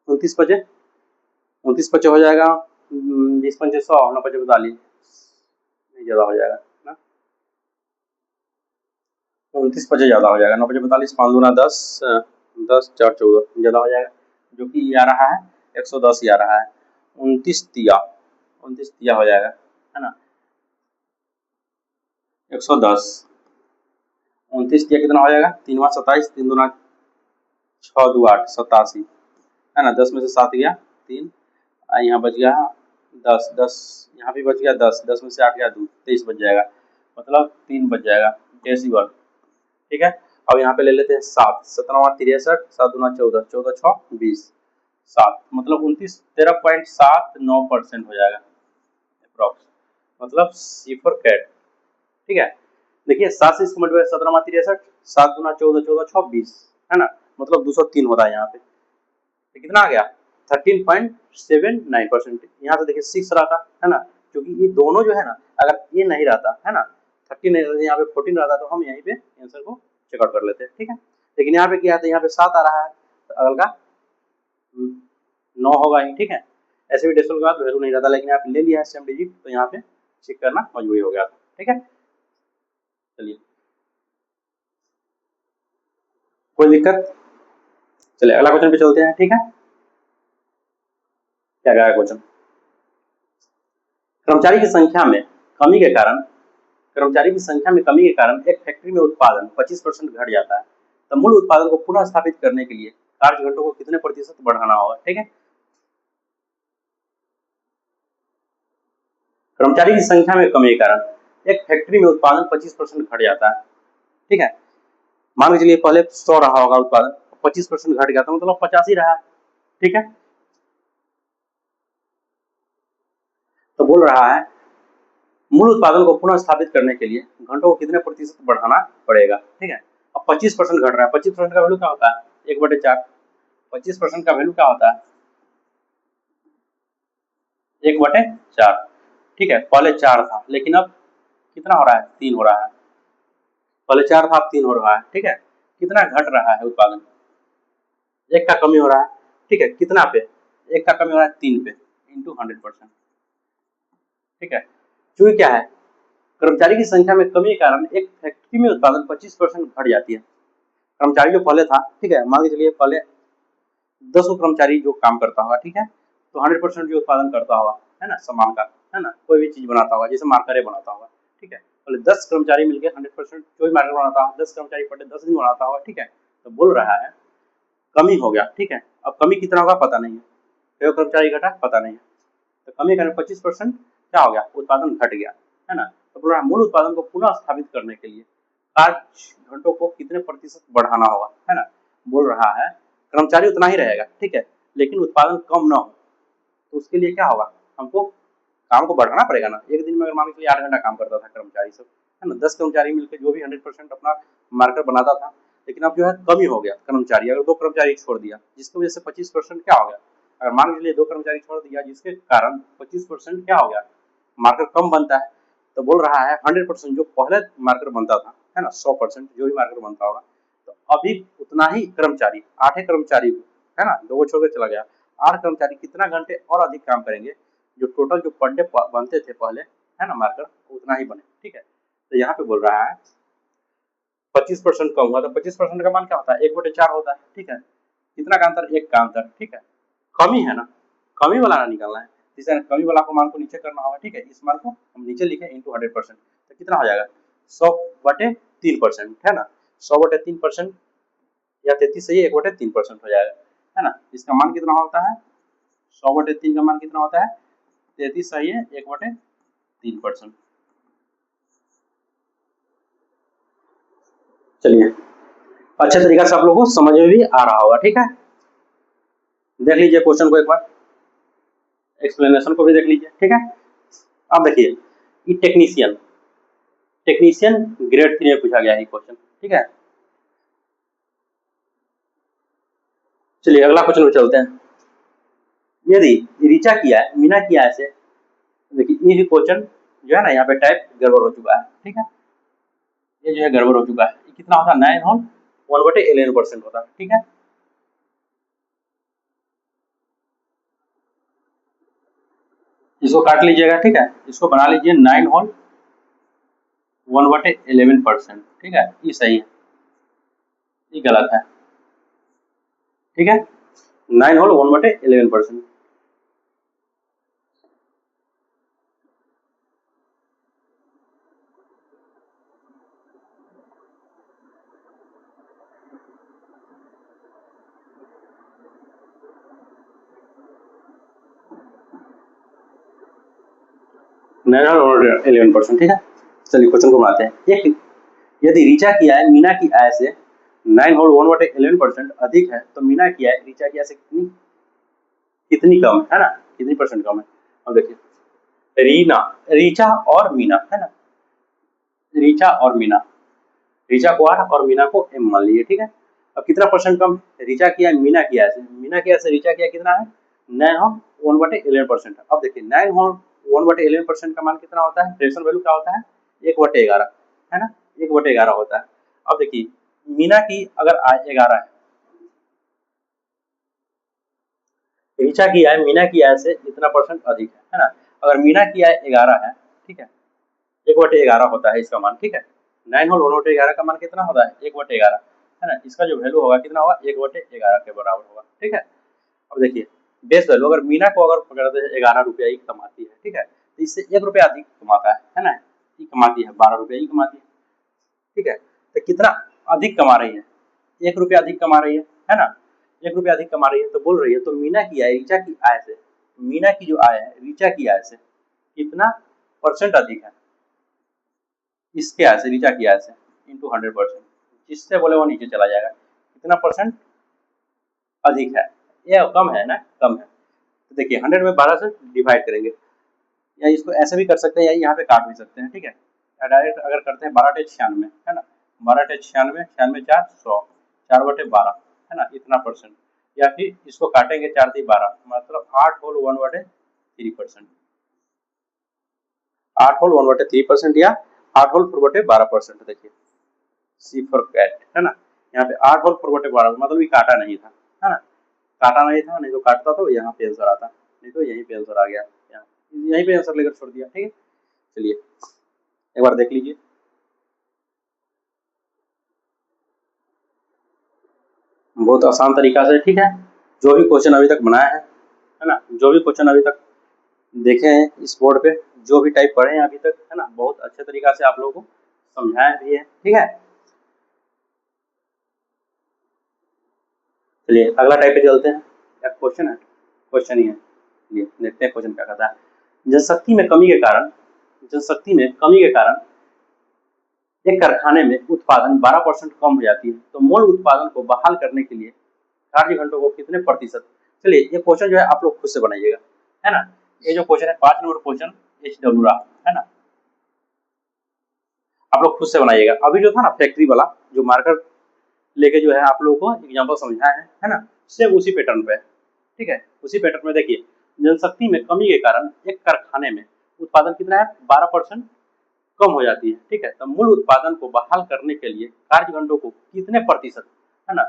Speaker 1: 29 पचे 29 पचे हो जाएगा, 20 पंचे 100, 9 पचे 42, ज्यादा हो जाएगा ना, 29 पचे ज्यादा हो जाएगा, 9 पचे 42, 5 दूना 10, 10 4 14 ज्यादा हो जाएगा, जो कि ये आ रहा है 110 ही आ रहा है, 29 तिया, 29 तिया हो जाएगा, है ना। 110, 29 तिया कितना हो जाएगा, 3 × 27, 3 दूना 6 2 8, 87, है ना। 10 में से 7 गया 3, यहाँ बच गया 10, 10 यहाँ भी बच गया 10, 10 में से 8 गया 2, 23 बच जाएगा, मतलब 3 बच जाएगा डेसिबल, ठीक है। अब यहाँ पे ले लेते हैं 7, 7 9 63, 7 दूना 14, 14 6 20, 7 मतलब 29 13.79% हो जाएगा अप्रॉक्स, मतलब सिफर कैट, ठीक है। देखिए 7 से इसको मल्टीप्लाई 17 9 63, 7 दूना 14, 14 6 20, है ना, मतलब 203 होता है यहाँ पे, तो कितना आ गया 13.79%। यहाँ से देखिए 6 रहता है ना, क्योंकि ये दोनों जो है ना, अगर ये नहीं रहता है ना 13 नहीं रहता, यहाँ पे 14 रहता, तो हम यहीं पे आंसर को चेकआउट कर लेते हैं, ठीक है। लेकिन यहाँ पे क्या है, यहाँ पे 7 आ रहा है, तो अगल का 9 होगा ही, ठीक है। ऐसे भी डेसिमल के बाद वैल्यू नहीं रहता, लेकिन यहाँ पे ले लिया है सेम डिजिट, तो यहाँ पे चेक करना मजबूरी हो गया, ठीक है। चलिए कोई दिक्कत, चलिए अगला क्वेश्चन पे चलते हैं, ठीक है। क्या गया क्वेश्चन, कर्मचारी की संख्या में कमी के कारण, कर्मचारी की संख्या में कमी के कारण एक फैक्ट्री में उत्पादन 25% घट जाता है, तो मूल उत्पादन को पुनः स्थापित करने के लिए कार्य घंटों को कितने प्रतिशत बढ़ाना होगा, ठीक है। कर्मचारी की संख्या में कमी के कारण एक फैक्ट्री में उत्पादन 25% घट जाता है, ठीक है। मान के चलिए पहले 100 रहा होगा उत्पादन, 25% घट गया तो मतलब 85 रहा, ठीक है। तो बोल रहा है मूल उत्पादन को पुनः स्थापित करने के लिए घंटों को कितने प्रतिशत बढ़ाना पड़ेगा, ठीक है। अब 25% घट रहा है, 25% का वैल्यू क्या होता है 1/4, 25% का वैल्यू क्या होता है 1/4, ठीक है। पहले 4 था, लेकिन अब कितना हो रहा है 3 हो रहा है, पहले 4 था अब 3 हो रहा है, ठीक है। कितना घट रहा है उत्पादन, 1 का कमी हो रहा है, ठीक है। कितना पे 1 का कमी हो रहा है 3 पे इंटू 100%, ठीक है। क्योंकि क्या है कर्मचारी की संख्या में कमी के कारण एक फैक्ट्री में उत्पादन 25% घट जाती है। कर्मचारी जो पहले था, ठीक है, मान के चलिए पहले 10 कर्मचारी जो काम करता होगा, ठीक है, तो 100% जो उत्पादन करता होगा, है ना, सामान का, है ना, कोई भी चीज बनाता होगा, जैसे मार्कर बनाता होगा, ठीक है। पहले 10 कर्मचारी मिलकर 100% जो भी मार्कर बनाता होगा, 10 कर्मचारी पर डे 10 दिन बनाता होगा, ठीक है। तो बोल रहा है कमी हो गया, ठीक है। अब कमी कितना होगा पता नहीं है, तो कर्मचारी घटा पता नहीं है, तो कमी करने 25% क्या हो गया उत्पादन घट गया, है ना। तो बोल रहा है मूल उत्पादन को पुनः स्थापित करने के लिए कार्य घंटों को कितने प्रतिशत बढ़ाना होगा, है ना। बोल रहा है कर्मचारी उतना ही रहेगा, ठीक है, लेकिन उत्पादन कम ना हो, तो उसके लिए क्या होगा हमको काम को बढ़ाना पड़ेगा ना। एक दिन में अगर मान लीजिए 8 घंटा काम करता था कर्मचारी सब, है ना, 10 कर्मचारी मिलकर जो भी 100% अपना मार्कर बनाता था, लेकिन अब जो है कमी हो गया कर्मचारी, अगर 2 कर्मचारी छोड़ दिया जिसकी वजह से 25% क्या हो गया, अगर मान लीजिए 2 कर्मचारी छोड़ दिया जिसके कारण 25% क्या हो गया मार्कर कम बनता है, तो बोल रहा है 100% जो पहले मार्कर बनता था, है ना, 100% जो भी मार्कर बनता होगा, तो अभी उतना ही कर्मचारी 8 कर्मचारी है ना, 2 को छोड़कर चला गया, 8 कर्मचारी कितना घंटे और अधिक काम करेंगे, जो टोटल जो पर डे बनते थे पहले, है ना, मार्कर उतना ही बने, ठीक है। तो यहाँ पे बोल रहा है 25% कम हुआ, तो 25% का मान क्या होता है 1/4 होता है, ठीक है। कितना का अंतर 1 का अंतर, ठीक है। कमी है ना, कमी वाला ना निकालना है, जिसे कमी वाला को मान को नीचे करना होगा, ठीक है। इस मान को हम नीचे लिखे इंटू 100%, तो कितना हो जाएगा 100/3%, है ना। 100/3% या 33 सही 1/3% हो जाएगा, है ना। इसका मान कितना होता है 100/3 का मान कितना होता है 33 सही है 1/3%। चलिए अच्छे तरीका से आप लोगों को समझ में भी आ रहा होगा, ठीक है। देख लीजिए क्वेश्चन को एक बार, एक्सप्लेनेशन को भी देख लीजिए, ठीक है। अब देखिए ये टेक्नीशियन, टेक्नीशियन ग्रेड 3 में पूछा गया है क्वेश्चन, ठीक है। चलिए अगला क्वेश्चन में चलते हैं। यदि ऋचा किया है मीना किया है, ऐसे देखिए ये भी क्वेश्चन जो है ना यहाँ पे टाइप गड़बड़ हो चुका है, ठीक है। ये जो है गड़बड़ हो चुका है, ये कितना होता है 9 होल 1/11% होता है, ठीक है। इसको काट लीजिएगा, ठीक है, इसको बना लीजिए 9 होल 1/11%, ठीक है, ये सही है, ये गलत है, ठीक है। 9 होल 1/11%, 911%, ठीक है। चलिए क्वेश्चन को बनाते हैं। एक यदि रीचा की आय मीना की आय से 9 होल 1/11% अधिक है तो मीना की आय रीचा की आय से कितनी कम है ना, कितनी परसेंट कम है। अब देखिए रीचा और मीना है ना, रीचा और मीना, रीचा को आर और मीना को एम मान लीजिए, ठीक है। अब कितना परसेंट कम है, रीचा की आय मीना की आय से, मीना की आय से रीचा की आय कितना है, 9 होल 1/11%। अब देखिए 9 होल 1/11% का मान कितना होता है, फ्रैक्शन वैल्यू क्या होता है, 1/11 है ना, 1/11 होता है। अब देखिए मीना की अगर आय 11 है, रीचा की आय मीना की आय से इतना परसेंट अधिक है ना। अगर मीना की आय 11 है, ठीक है, 1/11 होता है इसका मान, ठीक है। 9 होल 1/11 का मान कितना होता है, 1/11 है ना। इसका जो वैल्यू होगा कितना होगा, 1/11 के बराबर होगा, ठीक है। अब देखिए बेस वैल्यू, अगर मीना को अगर पकड़ते हैं 11 रुपया ही कमाती है, ठीक है, तो इससे 1 रुपया अधिक कमाता है ना, ये कमाती है 12 रुपया ही कमाती है, ठीक है। तो कितना अधिक कमा रही है, 1 रुपया अधिक कमा रही है ना, 1 रुपया अधिक कमा रही है। तो बोल रही है तो मीना की आय रीचा की आय से, मीना की जो आय है रीचा की आय से कितना परसेंट अधिक है, इसके आय से, रीचा की आय से इंटू 100%, जिससे बोले वो नीचे चला जाएगा, कितना परसेंट अधिक है, ये कम है ना, कम है। तो देखिए 100 में 12 से डिवाइड करेंगे, या इसको ऐसे भी कर सकते हैं या यहाँ पे काट भी सकते हैं, ठीक है। डायरेक्ट अगर करते हैं 12×96 है ना, 12×96, 96 4 100, 4/12 है ना, इतना परसेंट। या फिर इसको काटेंगे 4×3 12, मतलब 8 होल 1/3%, 8 होल 1/3% या 8 होल 4/12%। देखिए सी फॉर कैट है ना, यहाँ पे 8 होल 4/12 मतलब ये काटा नहीं था, है ना, काटा नहीं था, नहीं तो काटता तो यहाँ पे आंसर आता, नहीं तो यहीं पे आंसर आ गया, यहीं पे आंसर लेकर छोड़ दिया, ठीक है। चलिए एक बार देख लीजिए, बहुत आसान तरीका से, ठीक है। जो भी क्वेश्चन अभी तक बनाया है ना, जो भी क्वेश्चन अभी तक देखे हैं इस बोर्ड पे, जो भी टाइप पढ़े हैं अभी तक, है ना, बहुत अच्छे तरीका से आप लोगों को समझाया भी है, ठीक है। चलिए अगला टाइप पे चलते हैं, क्या क्वेश्चन है, क्वेश्चन ही है, चलिए देखते हैं क्वेश्चन क्या कहता है। जनशक्ति में कमी के कारण, जनशक्ति में कमी के कारण एक कारखाने में उत्पादन 12% कम हो जाती है, तो मूल उत्पादन को बहाल करने के लिए कार्य घंटों को कितने प्रतिशत। चलिए ये क्वेश्चन जो है आप लोग खुद से बनाइएगा, है ना। ये जो क्वेश्चन है 5 नंबर क्वेश्चन HW रहा है ना, आप लोग खुद से बनाइएगा। अभी जो था ना फैक्ट्री वाला जो मार्कर लेके जो है आप लोगों को एग्जाम्पल समझाया है ना, सेम उसी पैटर्न पे, ठीक है। उसी पैटर्न में देखिए जनशक्ति में कमी के कारण एक कारखाने में उत्पादन कितना है, 12% कम हो जाती है, ठीक है। तो मूल उत्पादन को बहाल करने के लिए कार्य घंटों को कितने प्रतिशत, है ना,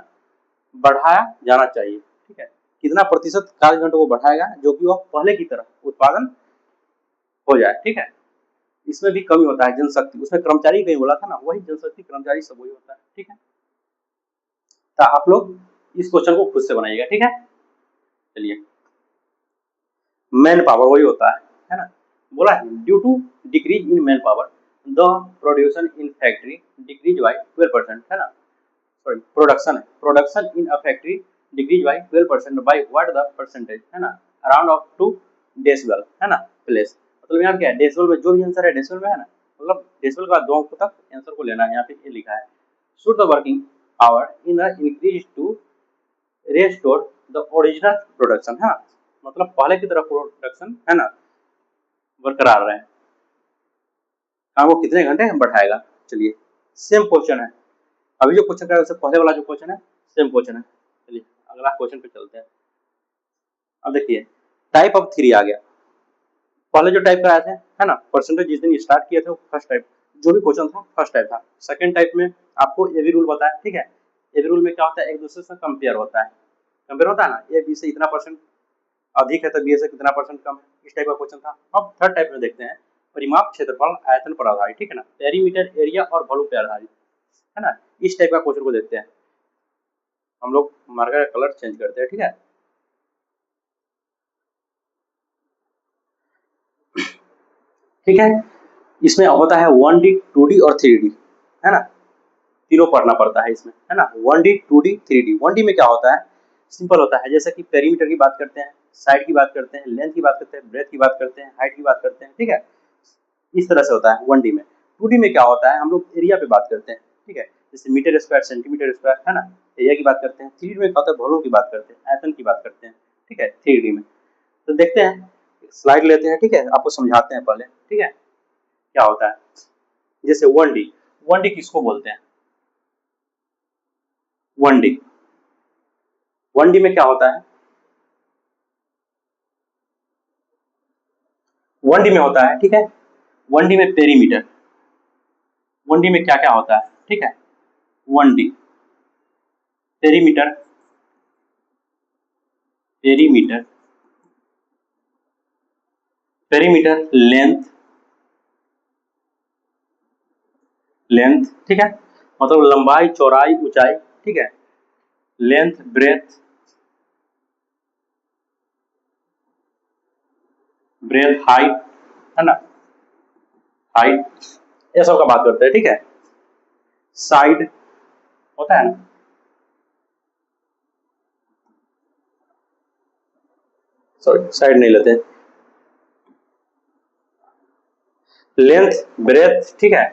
Speaker 1: बढ़ाया जाना चाहिए, ठीक है। कितना प्रतिशत कार्य घंटों को बढ़ाएगा जो कि वह पहले की तरह उत्पादन हो जाए, ठीक है। इसमें भी कमी होता है जनशक्ति, उसमें कर्मचारी कहीं बोला था ना, वही जनशक्ति कर्मचारी सब वही होता है, ठीक है। तो आप लोग इस क्वेश्चन को खुद से बनाइएगा, ठीक है। चलिए मैन पावर वही होता है ना, बोला है due to decrease in man power the production in factory decrease by 12%, है ना, सॉरी प्रोडक्शन है, production in a factory decrease by 12% by what the percentage, है ना, अराउंड ऑफ 2 डेसिबल, है ना, प्लेस। मतलब यहाँ क्या है, डेसिबल में जो भी आंसर है डेसिबल में है ना, मतलब डेसिबल का 2 अंक तक आंसर को लेना है, यहाँ पे ये लिखा है should the working hour in a increase to restore the original production, है ना, मतलब पहले की तरह प्रोडक्शन, है ना, बरकरार रहे, काम को कितने घंटे बढ़ाएगा। चलिए सेम क्वेश्चन है, अभी जो क्वेश्चन है उससे पहले वाला जो क्वेश्चन है सेम क्वेश्चन है। चलिए अगला क्वेश्चन पे चलते हैं। अब देखिए टाइप ऑफ 3 आ गया, पहले जो टाइप कराए थे, है ना, परसेंटेज जिस दिन स्टार्ट किए थे वो फर्स्ट टाइप, जो भी क्वेश्चन था फर्स्ट टाइप था। सेकंड टाइप में आपको एवी रूल बताया, ठीक है। एवी रूल में क्या होता है, एक दूसरे से कंपेयर होता है, कंपेयर होता है ना, ए बी से इतना परसेंट अधिक है तो बी से कितना परसेंट कम है, इस टाइप का क्वेश्चन था। अब थर्ड टाइप में देखते हैं, परिमाप क्षेत्रफल आयतन पर आधारित, ठीक है ना, पेरीमीटर एरिया और वॉल्यूम पर आधारित, है ना, इस टाइप का क्वेश्चन को देखते हैं। हम लोग मार्कर का कलर चेंज करते हैं, ठीक है। ठीक है, इसमें होता है 1D 2D और 3D, है ना, तीनों पढ़ना पड़ता है इसमें, है ना, 1D 2D 3D। 1D में क्या होता है, सिंपल होता है, जैसे कि पेरीमीटर की बात करते हैं, साइड की बात करते हैं, लेंथ की बात करते हैं, ब्रेथ की बात करते हैं, हाइट की बात करते हैं, ठीक है। इस तरह से होता है 1D में। 2D में क्या होता है, हम लोग एरिया पे बात करते हैं, ठीक है, जैसे मीटर स्क्वायर, सेंटीमीटर स्क्वायर, है ना, एरिया की बात करते हैं। 3D में क्या होता है, वॉल्यूम की बात करते हैं, आयतन की बात करते हैं, ठीक है, 3D में। तो देखते हैं, स्लाइड लेते हैं, ठीक है, आपको समझाते हैं पहले, ठीक है, क्या होता है। जैसे 1D, 1D किसको बोलते हैं, 1D, 1D में क्या होता है, 1D में होता है, ठीक है, 1D में पेरीमीटर, 1D में क्या क्या होता है, ठीक है, 1D perimeter, perimeter, perimeter, length, length, ठीक है, मतलब लंबाई, चौड़ाई, ऊंचाई, ठीक है, लेंथ, ब्रेथ, ब्रेथ, हाइट, है ना, हाइट, ये सब का बात करते हैं, ठीक है। साइड होता है ना, सॉरी साइड नहीं लेते, लेंथ, ब्रेथ, ठीक है,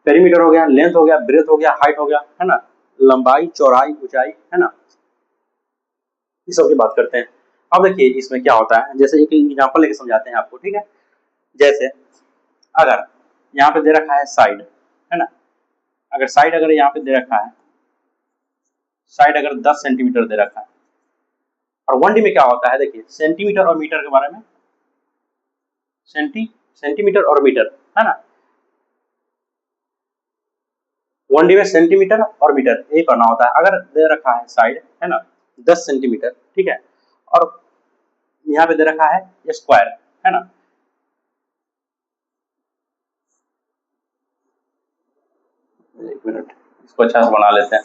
Speaker 1: पेरीमीटर हो गया, लेंथ हो गया, ब्रेथ हो गया, हाइट हो गया, है ना, लंबाई, चौड़ाई, ऊंचाई, है ना, इस सब की बात करते हैं। अब देखिए इसमें क्या होता है, जैसे एक एग्जांपल लेके समझाते हैं आपको, ठीक है। जैसे अगर यहाँ पे दे रखा है साइड, है ना, अगर साइड अगर यहाँ पे दे रखा है, साइड अगर 10 सेंटीमीटर दे रखा है, और 1D में क्या होता है, देखिए सेंटीमीटर और मीटर के बारे में, सेंटीमीटर और मीटर, है ना, 1D में सेंटीमीटर और मीटर यही पढ़ना होता है। अगर दे रखा है साइड, है ना, 10 सेंटीमीटर, ठीक है, और यहाँ पे दे रखा है स्क्वायर, है ना, एक मिनट इसको अच्छा से बना लेते हैं,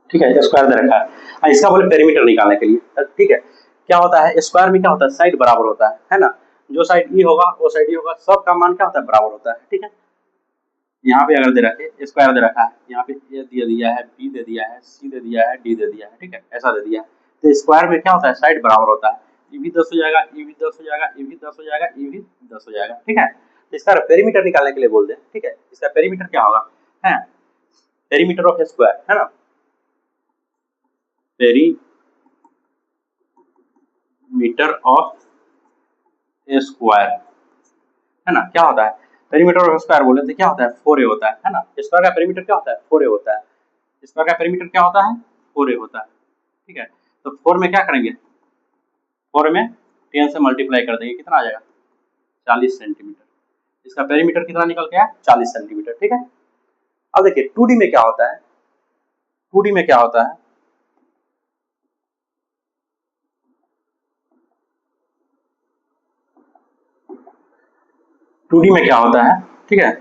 Speaker 1: ठीक है, स्क्वायर दे रखा है, इसका बोले पेरीमीटर निकालने के लिए, ठीक है। क्या होता है, स्क्वायर में क्या होता है, साइड बराबर होता है ना, जो साइड ई होगा वो साइड ई होगा, सब का मान क्या होता है, बराबर होता है, ठीक है। यहाँ पे अगर दे रखे स्क्वायर दे रखा है, यहाँ पे ए दे दिया है, बी दे दिया है, सी दे दिया है, डी दे दिया है, ठीक है, ऐसा दे दिया है। तो स्क्वायर में क्या होता है, साइड बराबर होता है, ई भी 10 हो जाएगा, ई भी 10 हो जाएगा, ई भी 10 हो जाएगा, ई भी 10 हो जाएगा, ठीक है। तो इसका पेरीमीटर निकालने के लिए बोल दें, ठीक है, इसका पेरीमीटर क्या होगा, है पेरीमीटर ऑफ स्क्वायर, है ना, पेरीमीटर ऑफ स्क्वायर, है ना, क्या होता है, पेरीमीटर ऑफ स्क्वायर बोले तो क्या होता है, 4a होता है ना, स्क्वायर का पेरीमीटर क्या होता है, 4a होता है, स्क्वायर का पेरीमीटर क्या होता है, 4a होता है, ठीक है। तो 4 में क्या करेंगे, 4 में 10 से मल्टीप्लाई कर देंगे, कितना आ जाएगा, 40 सेंटीमीटर। इसका पेरीमीटर कितना निकल गया, 40 सेंटीमीटर, ठीक है। अब देखिए 2D में क्या होता है, 2D में क्या होता है, 2D में क्या होता है, ठीक है,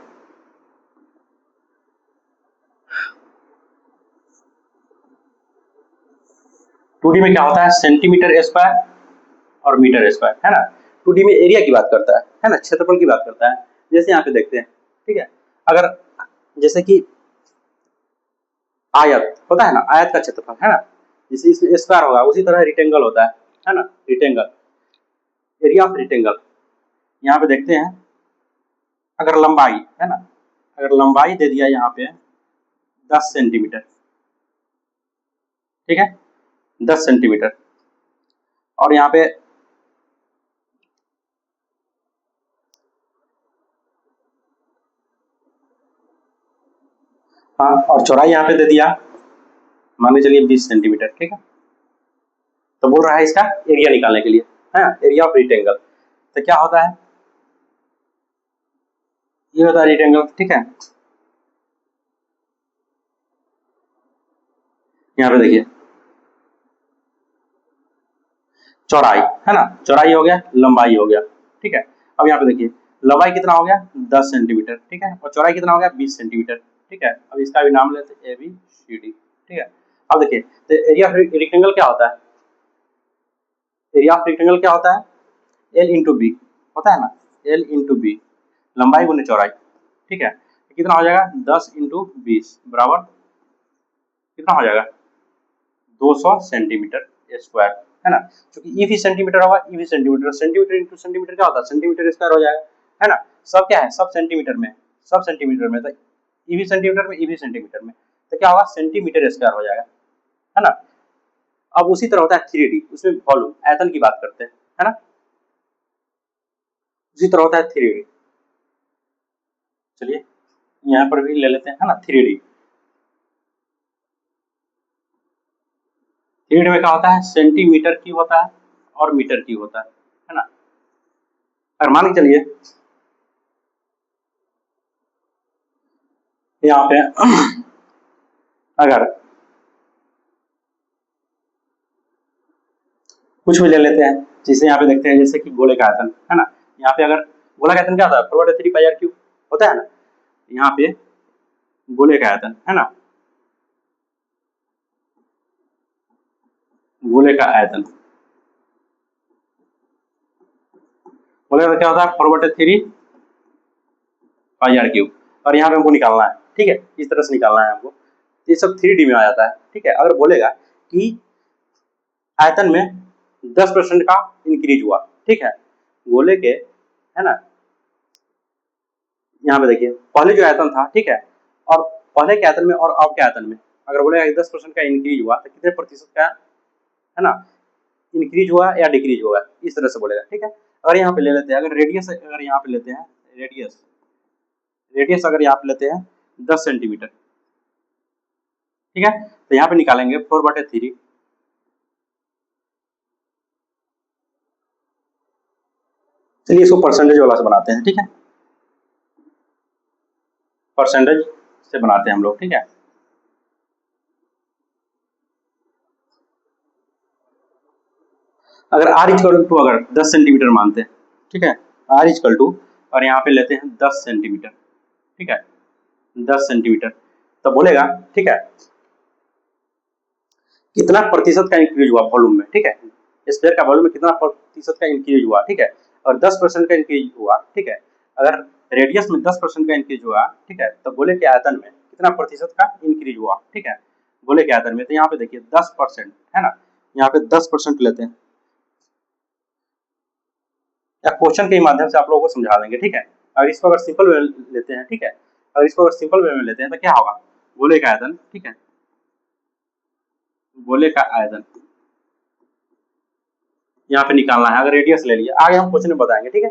Speaker 1: 2D में क्या होता है, सेंटीमीटर स्क्वायर और मीटर स्क्वायर, है ना। 2D में एरिया की बात करता है ना, क्षेत्रफल की बात करता है। जैसे यहाँ पे देखते हैं, ठीक है, अगर जैसे कि आयत होता है ना, आयत का क्षेत्रफल, है ना, जैसे इसमें स्क्वायर होगा उसी तरह रिक्टेंगल होता है ना, रिक्टेंगल, एरिया ऑफ रिक्टेंगल। यहाँ पे देखते हैं, अगर लंबाई, है ना, अगर लंबाई दे दिया यहाँ पे 10 सेंटीमीटर, ठीक है, 10 सेंटीमीटर, और यहाँ पे हाँ, और चौड़ाई यहाँ पे दे दिया, मान के चलिए 20 सेंटीमीटर, ठीक है। तो बोल रहा है इसका एरिया निकालने के लिए, है एरिया ऑफ रिक्टेंगल। तो क्या होता है, ये होता है रिक्टेंगल, ठीक है। यहाँ पे देखिए चौड़ाई, है ना, चौड़ाई हो गया, लंबाई हो गया, ठीक है। अब यहाँ पे देखिए लंबाई कितना हो गया, 10 सेंटीमीटर, ठीक है, और चौड़ाई कितना हो गया, 20 सेंटीमीटर, ठीक है। अब इसका भी नाम लेते हैं ABCD, ठीक है। अब देखिए तो एरिया ऑफ रेक्टेंगल क्या होता है, एरिया ऑफ रेक्टेंगल क्या होता है, L इंटू बी होता है ना, L इंटू बी, लंबाई गुने चौड़ाई, ठीक है। कितना हो जाएगा, 10 इंटू 20 बराबर कितना हो जाएगा, 200 सेंटीमीटर स्क्वायर, है ना। क्योंकि ई भी सेंटीमीटर होगा, ई भी सेंटीमीटर, सेंटीमीटर इंटू सेंटीमीटर क्या होता है, सेंटीमीटर स्क्वायर हो जाएगा, है ना। सब क्या है, सब सेंटीमीटर में, सब सेंटीमीटर में, तो ई भी सेंटीमीटर में, ई भी सेंटीमीटर में, तो क्या होगा, सेंटीमीटर स्क्वायर हो जाएगा, है ना। अब उसी तरह होता है 3D, उसमें वॉल्यूम आयतन की बात करते हैं, है ना। उसी तरह होता है 3D। चलिए यहाँ पर भी ले लेते हैं, है ना, 3D। 3D में क्या होता है, सेंटीमीटर की होता है और मीटर की होता है ना। अगर मान के चलिए यहाँ पे अगर कुछ भी ले लेते हैं, जिसे यहाँ पे देखते हैं जैसे कि गोले का आयतन, है ना। यहाँ पे अगर गोला का आयतन क्या होता है, 4/3πr³ होता है ना। यहाँ पे गोले का आयतन, है ना, गोले का आयतन, गोले का क्या होता है, 4/3πr³, और यहाँ पे हमको निकालना है, ठीक है, इस तरह से निकालना है हमको। ये सब 3D में आ जाता है, ठीक है। अगर बोलेगा कि आयतन में 10% का इंक्रीज हुआ, ठीक है, गोले के, है ना। यहाँ पे देखिए पहले जो आयतन था, ठीक है, और पहले के आयतन में और अब के आयतन में अगर बोलेगा 10% का इंक्रीज हुआ तो कितने प्रतिशत का, है ना, इंक्रीज हुआ या डिक्रीज हुआ, इस तरह से बोलेगा, ठीक है। अगर यहाँ पे ले लेते हैं, अगर रेडियस, अगर यहाँ पे लेते हैं रेडियस, रेडियस अगर यहाँ पे लेते हैं 10 सेंटीमीटर, ठीक है, तो यहाँ पे निकालेंगे 4/3। चलिए इसको परसेंटेज वाला से बनाते हैं, ठीक है, परसेंटेज से बनाते हैं हम लोग, ठीक है। अगर r इक्वल टू अगर 10 सेंटीमीटर मानते हैं, ठीक है, r इक्वल टू, और यहाँ पे लेते हैं 10 सेंटीमीटर, ठीक है, 10 सेंटीमीटर, तो बोलेगा, ठीक है, कितना प्रतिशत का इंक्रीज हुआ वॉल्यूम में, ठीक है, स्फीयर का वॉल्यूम में कितना प्रतिशत का इंक्रीज हुआ, ठीक है, और 10% का इंक्रीज हुआ, ठीक है। अगर रेडियस में 10% का इंक्रीज हुआ, ठीक है, तो गोले के आयतन में कितना प्रतिशत का इंक्रीज हुआ, ठीक है, गोले के आयतन में, तो यहाँ पे देखिए 10%, है ना, यहाँ पे 10% लेते हैं, या क्वेश्चन के माध्यम से आप लोगों को समझा देंगे, ठीक है। अगर इसको अगर सिंपल वे में लेते हैं, ठीक है, अगर इसको अगर सिंपल वे में लेते हैं तो क्या होगा, गोले का आयतन, ठीक है, गोले का आयतन यहाँ पे निकालना है। अगर रेडियस ले लिया, आगे हम क्वेश्चन में बताएंगे, ठीक है,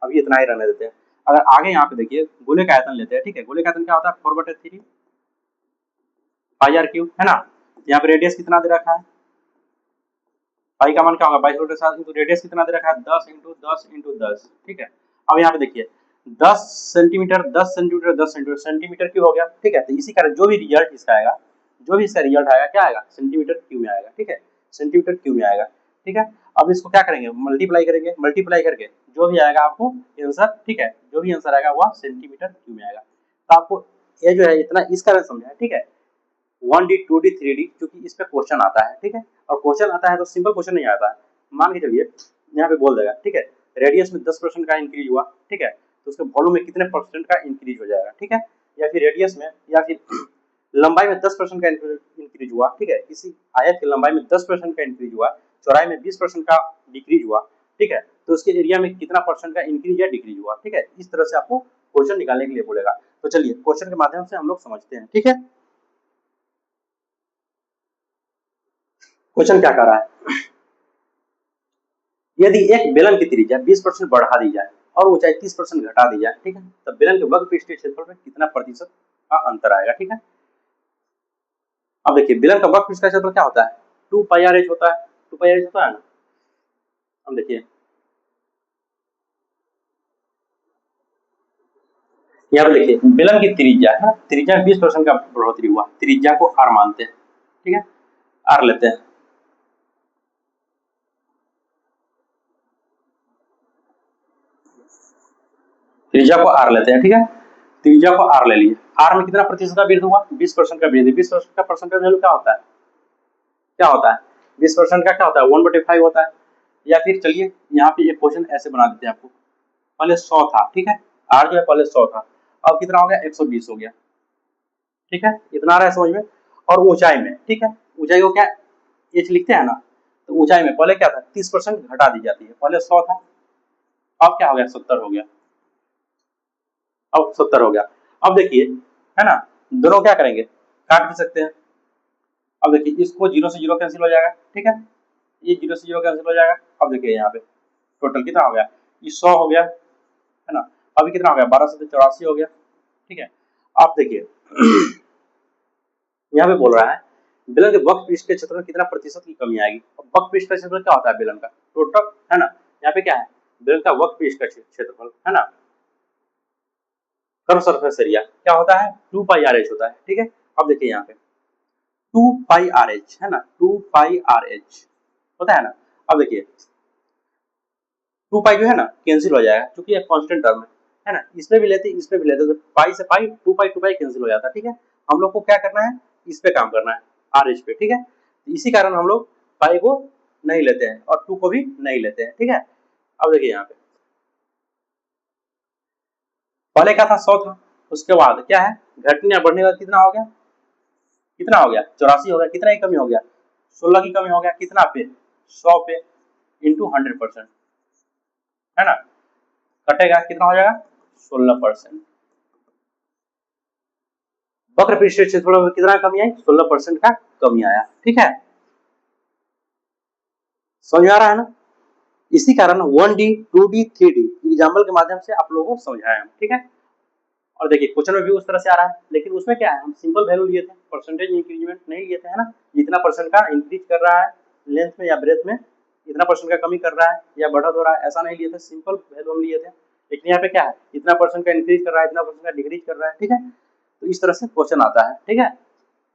Speaker 1: अभी इतना ही रहने देते हैं। अगर आगे यहाँ पे देखिए गोले का आयतन लेते हैं, ठीक है, गोले का आयतन क्या होता है, 4/3πr³, है ना। यहाँ पे रेडियस कितना दे रखा है, पाई का मान क्या होगा, 22/7 इंटू रेडियस कितना दे रखा है, 10 इंटू 10 इंटू 10, ठीक है। अब यहाँ पे देखिए 10 centimetre 10 centimetre 10 centimetre, centimetre cube हो गया, ठीक है। तो इसी कारण जो भी रिजल्ट इसका आएगा, जो भी इसका रिजल्ट आएगा क्या आएगा, सेंटीमीटर क्यूब में आएगा, ठीक है, सेंटीमीटर क्यूब में आएगा, ठीक है। अब इसको क्या करेंगे, मल्टीप्लाई करेंगे, मल्टीप्लाई करके जो भी आएगा आपको आंसर, ठीक है, जो भी आंसर आएगा वह सेंटीमीटर क्यूब में आएगा। तो आपको ये जो है इतना इस कारण समझा है, ठीक है, 1D 2D 3D, क्योंकि इस पे क्वेश्चन आता है, ठीक है, और क्वेश्चन आता है तो सिंपल क्वेश्चन नहीं आता है। मान के चलिए यहाँ पे बोल देगा, ठीक है, रेडियस में 10% का इंक्रीज हुआ, ठीक है, तो उसके वॉल्यूम में कितने परसेंट का इंक्रीज हो जाएगा, ठीक है, या फिर रेडियस में, या फिर लंबाई में 10% का इंक्रीज हुआ, ठीक है, किसी आयत की लंबाई में 10% का इंक्रीज हुआ, चौड़ाई में 20% का डिक्रीज हुआ, ठीक है, तो उसके एरिया में कितना परसेंट का इंक्रीज या डिक्रीज हुआ, ठीक है, इस तरह से आपको क्वेश्चन निकालने के लिए बोलेगा। तो चलिए क्वेश्चन के माध्यम से हम लोग समझते हैं, ठीक है। क्वेश्चन क्या कर रहा है, यदि एक बेलन की त्रिज्या 20% बढ़ा दी जाए और ऊंचाई 30% घटा दी जाए, ठीक है, तब बेलन के वक्र पृष्ठीय क्षेत्रफल में कितना प्रतिशत का अंतर आएगा, ठीक है। अब देखिए बेलन का वक्र पृष्ठ का क्षेत्रफल क्या होता है, 2πr(h) होता है, 2πr(h) होता है ना। अब देखिए यहाँ पे देखिए बेलन की त्रिज्या है, त्रिज्या 20% का बढ़ोतरी हुआ, त्रिज्या को r मानते हैं, ठीक है, r लेते हैं, त्रिज्या को r लेते हैं, ठीक है, त्रिज्या को r ले लिए, r में कितना प्रतिशत का वृद्धि हुआ, 20% का वृद्धि, 20% का परसेंटेज वैल्यू क्या होता है, क्या होता है, 20% का क्या होता है, 1/5 होता है। या फिर चलिए यहाँ पे एक क्वेश्चन ऐसे बना देते हैं आपको, पहले 100 था, ठीक है, r जो है पहले 100 था, अब कितना हो गया, 120 हो गया, ठीक है, इतना आ रहा है समझ में। और ऊंचाई में, ठीक है, ऊंचाई को क्या एच लिखते हैं ना, तो ऊंचाई में पहले क्या था 30% घटा दी जाती है, पहले 100 था, अब क्या हो गया 70 हो गया, अब 70 हो गया। अब देखिए है ना, दोनों क्या करेंगे, काट भी सकते हैं। अब देखिए इसको 0 से 0 कैंसिल हो जाएगा, ठीक है, ये 0 से 0 कैंसिल हो जाएगा। अब देखिए यहाँ पे टोटल कितना हो गया, ये 100 हो गया है ना, अभी कितना हो गया 12 से 84 हो गया, ठीक है। आप देखिए यहाँ पे बोल रहा है बेलन के वक्र पृष्ठ के क्षेत्र में कितना प्रतिशत की कमी आएगी। अब वक्र पृष्ठ का क्षेत्रफल क्या होता है बेलन का, टोटल है ना, यहाँ पे क्या है बेलन का वक्र पृष्ठ का क्षेत्रफल है ना, कर्व सरफेस एरिया क्या होता है 2 पाई आर एच होता है, ठीक है। अब देखिए यहाँ पे 2 पाई आर एच है ना, 2 पाई आर एच होता है ना। अब देखिए 2 पाई जो है ना कैंसिल हो जाएगा क्योंकि ये कांस्टेंट टर्म है ना, इसमें भी लेते इसमें भी लेते, तो पाई से पाई 2 पाई कैंसिल हो जाता है, ठीक है। हम लोग को क्या करना है, इस पे काम करना है, आर एच पे, ठीक है। इसी कारण हम लोग पाई को नहीं लेते हैं और 2 को भी नहीं लेते हैं, ठीक है। अब देखिए यहाँ पे पहले क्या था 100 था, उसके बाद क्या है घटने या बढ़ने का कितना हो गया, कितना हो गया 84 हो गया, कितना की कमी हो गया 16 की कमी हो गया, कितना पे 100 पे इंटू 100% है ना, कटेगा कितना हो जाएगा 16%। वक्र पृष्ठ क्षेत्रफल में कितना कमी आई 16% का कमी आया, ठीक है। समझ आ रहा है ना, इसी कारण 1D 2D 3D एग्जाम्पल के माध्यम से आप लोगों को समझाया, ठीक है। और देखिए क्वेश्चन में भी उस तरह से आ रहा है, लेकिन उसमें क्या है हम सिंपल वैल्यू लिए थे, परसेंटेज इंक्रीमेंट नहीं लिए थे, है ना, जितना परसेंट का इंक्रीज कर रहा है लेंथ में या ब्रेथ में, इतना परसेंट का कमी कर रहा है या बढ़त हो रहा है, ऐसा नहीं लिए थे, सिंपल वैल्यू हम लिए थे। लेकिन यहाँ पे क्या है इतना परसेंट का इंक्रीज कर रहा है, इतना परसेंट का डिक्रीज कर रहा है, ठीक है। तो इस तरह से क्वेश्चन आता है, ठीक है।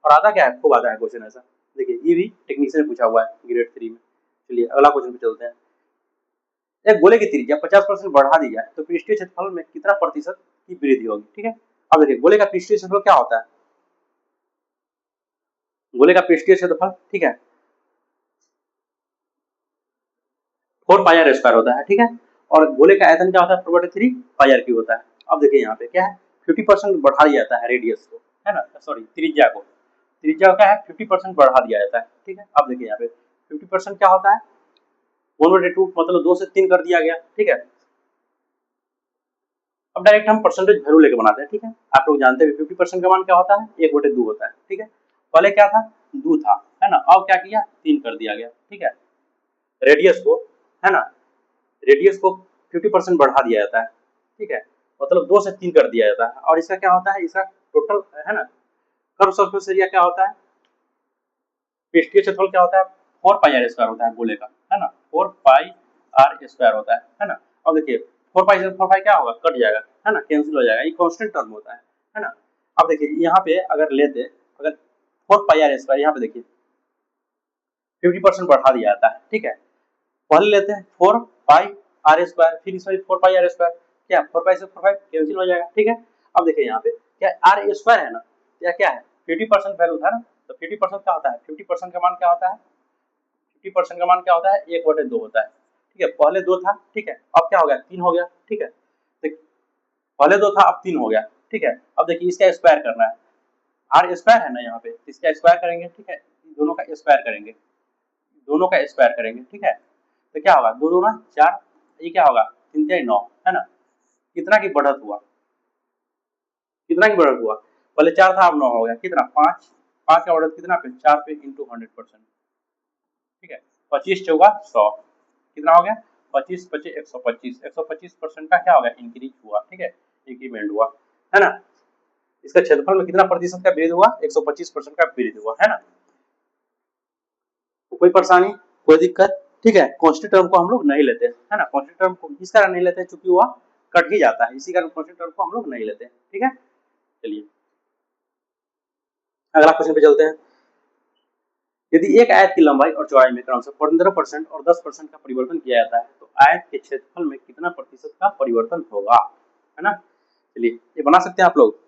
Speaker 1: और आता क्या है खूब आता है क्वेश्चन ऐसा, देखिए ये भी टेक्नीशियन ने पूछा हुआ है ग्रेड 3 में। चलिए अगला क्वेश्चन पे चलते हैं। एक गोले की त्रिज्या 50% बढ़ा दी जाए तो पृष्ठीय क्षेत्रफल में कितना प्रतिशत की वृद्धि होगी, ठीक है। अब देखिए गोले का पृष्ठीय क्षेत्रफल क्या होता है, गोले का पृष्ठीय क्षेत्रफल ठीक है 4 पाई आर स्क्वायर होता है, ठीक है। और गोले का आयतन क्या होता है 4/3 पाई आर क्यूब होता है। अब देखिए यहाँ पे क्या है 50% बढ़ा दिया जाता है रेडियस को, है ना, सॉरी त्रिज्या को, त्रिज्या क्या है 50% बढ़ा दिया जाता है, ठीक है। अब देखिए यहाँ पे 50% क्या होता है 1/2 मतलब 2 से 3 कर दिया गया, ठीक है। अब डायरेक्ट हम परसेंटेज वैल्यू लेके बनाते हैं, ठीक है। आप लोग जानते हैं 50% का मान क्या होता है 1/2 होता है, ठीक है। पहले क्या था 2 था, है ना, अब क्या किया 3 कर दिया गया, ठीक है। रेडियस को, है ना, रेडियस को 50% बढ़ा दिया जाता है, ठीक है, मतलब 2 से 3 कर दिया जाता है। और इसका क्या होता है इसका टोटल है ना कर्व सरफेस एरिया क्या होता है, पृष्ठीय क्षेत्रफल क्या होता है 4 पाई आर स्क्वायर होता है गोले का, है ना, 4 पाई आर स्क्वायर होता है ना। अब देखिए 4 पाई से 4 पाई क्या होगा कट जाएगा, है ना, कैंसिल हो जाएगा, ये कांस्टेंट टर्म होता है ना। अब देखिए यहाँ पे अगर लेते अगर 4 पाई आर स्क्वायर यहाँ पे देखिए 50% बढ़ा दिया जाता है, ठीक है। पहले लेते हैं 4 पाई आर स्क्वायर, फिर इसमें 4 पाई आर स्क्वायर, क्या 4 पाई से 4 पाई कैंसिल हो जाएगा, ठीक है। अब देखिए यहाँ पे क्या आर स्क्वायर है ना, या क्या है 50% वैल्यू था ना, तो 50% क्या होता है 50% का मान क्या होता है 50% का मान क्या होता है 1/2 होता है, ठीक है। पहले 2 था, ठीक है, अब क्या हो गया 3 हो गया, ठीक है। पहले 2 था अब 3 हो गया, ठीक है। अब देखिए इसका स्क्वायर करना है, आर स्क्वायर है ना यहाँ पे, इसका स्क्वायर करेंगे, ठीक है, दोनों का स्क्वायर करेंगे, दोनों का स्क्वायर करेंगे, ठीक है। तो क्या होगा 2 दूना 4, ये क्या होगा 3 3 9, है ना। कितना की बढ़त हुआ, कितना की बढ़त हुआ, पहले 4 था अब 9 हो गया, कितना 5, 5 का बढ़त कितना पे 4 पे इंटू 100%, ठीक है। 25 चौका 100, कितना हो गया 25 25 125, 125% का क्या होगा इंक्रीज हुआ, ठीक है, इंक्रीमेंट हुआ, है ना। इसका क्षेत्रफल में कितना प्रतिशत का वृद्धि हुआ 125% का वृद्धि हुआ, है ना। तो कोई परेशानी कोई दिक्कत, ठीक है। कांस्टेंट टर्म को हम लोग नहीं लेते, है ना, कांस्टेंट टर्म को इस कारण नहीं लेते क्योंकि वह कट ही जाता है, इसी कारण कांस्टेंट टर्म को हम लोग नहीं लेते, ठीक है। चलिए अगला क्वेश्चन पे चलते हैं। यदि एक आयत की लंबाई और चौड़ाई में क्रमशः 15% और 10% का परिवर्तन किया जाता है तो आयत के क्षेत्रफल में कितना प्रतिशत का परिवर्तन होगा, है ना। चलिए ये बना सकते हैं आप लोग,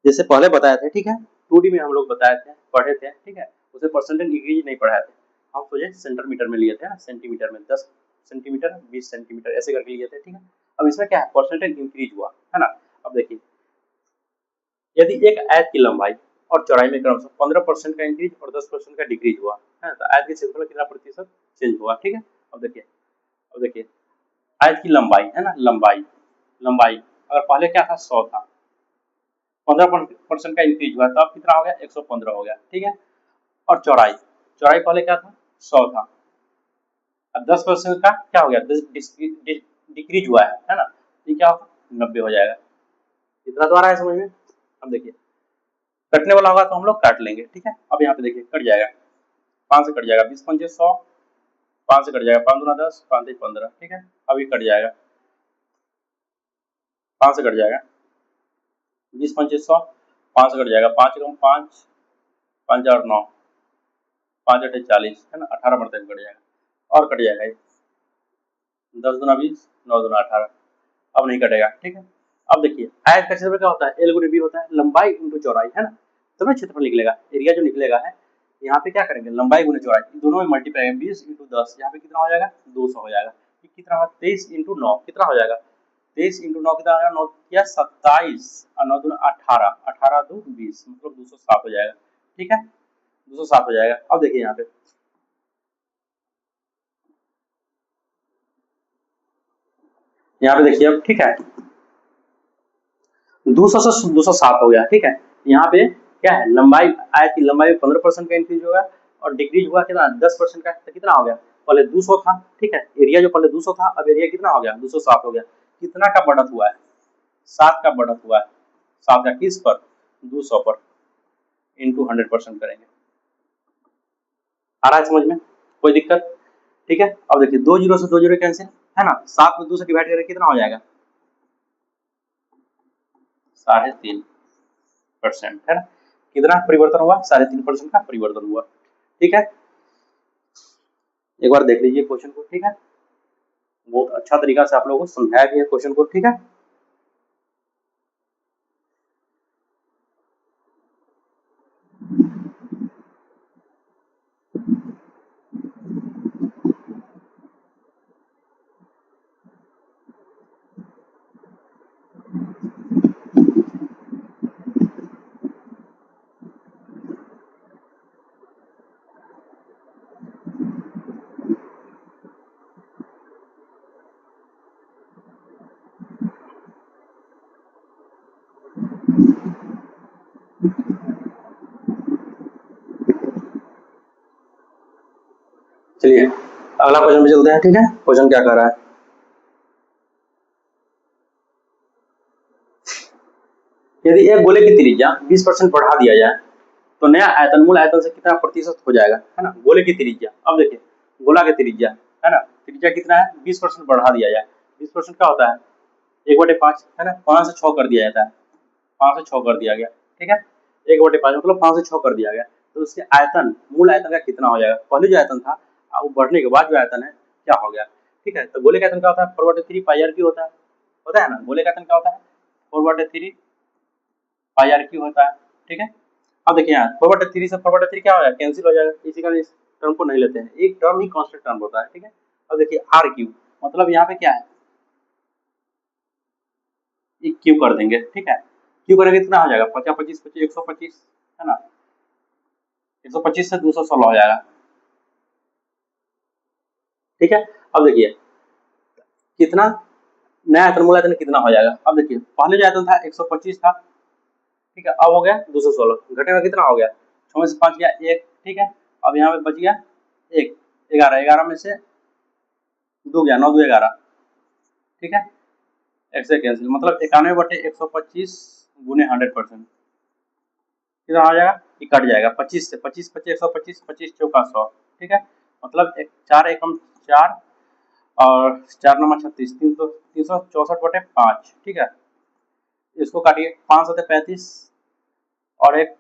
Speaker 1: जैसे पहले बताए थे, ठीक है, 2D में हम लोग बताए थे पढ़े थे, ठीक है, उसे परसेंटेज इंक्रीज नहीं पढ़ाए थे, हम सोचे सेंटीमीटर में लिए थे ना, सेंटीमीटर में 10 सेंटीमीटर 20 सेंटीमीटर ऐसे करके लिए थे, ठीक है। अब इसमें क्या है परसेंटेज इंक्रीज हुआ, है ना। अब देखिए यदि एक आयत की लंबाई और चौड़ाई में क्रमशः 15% का इंक्रीज और 10% का डिक्रीज हुआ है। तो आयत के क्षेत्रफल कितना प्रतिशत चेंज हुआ, ठीक है। अब देखिए आयत की लंबाई है ना, लंबाई अगर पहले क्या था 100 था, 15% का इंक्रीज हुआ, तो अब कितना हो गया 115 हो गया, ठीक है। और चौड़ाई पहले क्या था 100 था, अब 10% का क्या हो गया डिक्रीज हुआ है ना, ये क्या होगा 90 हो जाएगा। इतना तो आ रहा है समझ में। अब देखिए कटने वाला होगा तो हम लोग काट लेंगे, ठीक है। अब यहाँ पे देखिए कट जाएगा, 5 से कट जाएगा, 20 पंजे 100, 5 से कट जाएगा, 5 दूना 10, 5 3 15, ठीक है। अभी कट जाएगा, 5 से कट जाएगा, 20 पंचे 100, 5 से कट जाएगा, 5 एकम 5, 5 4 9, 5 8 40 है ना, 18 मरतबे कट जाएगा और कट जाएगा ये 10 दूना 20, 9 दूना 18, अब नहीं कटेगा, ठीक है। अब देखिए आयत का क्षेत्रफल क्या होता है, एल गुणे बी होता है, लंबाई इंटू चौड़ाई है ना, तब तो क्षेत्रफल निकलेगा। एरिया जो निकलेगा है यहाँ पे क्या करेंगे, लंबाई गुणे चौड़ाई दोनों में मल्टीप्लाई करेंगे, 20 इंटू 10 यहाँ पे कितना हो जाएगा 200 हो जाएगा, कितना हो 23 इंटू 9 कितना हो जाएगा, 23 इंटू 9 कितना हो जाएगा, 9 या 27 और 9 दूना 18, 18 2 20 मतलब 207 हो जाएगा, ठीक है, 207 हो जाएगा। अब देखिए यहाँ पे देखिए अब ठीक है 200 से 207 हो गया, ठीक है। यहाँ पे क्या है लंबाई, आयत की लंबाई में 15% का इंक्रीज होगा और डिक्रीज हुआ कितना 10% का, तो कितना हो गया, पहले 200 था, ठीक है, एरिया जो पहले 200 था अब एरिया कितना हो गया 207 हो गया। कितना का बढ़त हुआ है, 7 का बढ़त हुआ है, 7 का किस पर 200 पर, इंटू 100% करेंगे। आ रहा है समझ में, कोई दिक्कत, ठीक है। अब देखिए 2 जीरो से 2 जीरो कैंसिल है ना, 7 में 2 से डिवाइड करें कितना हो जाएगा 3.5% है ना, कितना परिवर्तन हुआ 3.5% का परिवर्तन हुआ, ठीक है। एक बार देख लीजिए क्वेश्चन को, ठीक है, बहुत अच्छा तरीका से आप लोगों को समझाया गया है क्वेश्चन को, ठीक है। चलिए अगला क्वेश्चन पे चलते हैं, ठीक है। क्वेश्चन क्या कह रहा है, यदि एक गोले की त्रिज्या 20% बढ़ा दिया जाए तो नया आयतन मूल आयतन से कितना प्रतिशत हो जाएगा, है ना। गोले की त्रिज्या, अब देखिए गोला की त्रिज्या है ना, त्रिज्या कितना है 20% बढ़ा दिया जाए, 20% क्या होता है 1/5 है ना, 5 से 6 कर दिया जाता है, 5 से 6 कर दिया गया, ठीक है, 1/5 मतलब 5 से 6 कर दिया गया, तो उसके आयतन मूल आयतन का कितना हो जाएगा, पहले जो आयतन था वो बढ़ने के बाद जो आयतन है क्या हो गया, ठीक है। तो गोले का आयतन क्या होता है 4/3 पाई आर क्यू होता है ना, गोले का आयतन क्या होता है 4/3 पाई आर क्यू होता है, ठीक है। अब देखिए यहाँ 4/3 से 4/3 क्या हो जाएगा कैंसिल हो जाएगा, इसी कारण इस टर्म को नहीं लेते हैं, एक टर्म ही कांस्टेंट टर्म होता है, ठीक है। अब देखिए आर क्यू मतलब यहाँ पे क्या है एक क्यू कर देंगे, ठीक है, क्यू करेंगे कितना हो जाएगा 50 25 25 125 है ना, 125 से 216 हो जाएगा, ठीक है। अब देखिए कितना नया आयतन मूल आयतन कितना हो जाएगा, अब देखिए पहले जो आयतन था 125 था, ठीक है, अब हो गया 216, घटेगा कितना हो गया 6 में से 5 गया 1, ठीक है। अब यहाँ पे बच गया 1, 11, 11 में से 2 गया 9 2 11, ठीक है, एक से कैंसिल मतलब 91/125 गुने 100% कितना हो जाएगा, ये कट जाएगा 25 से, 25 25 125 25 चौका 100, ठीक है, मतलब 4 एकम 4 और 4 नंबर 36 364/5, ठीक है। इसको काटिए 5 7 35 और एक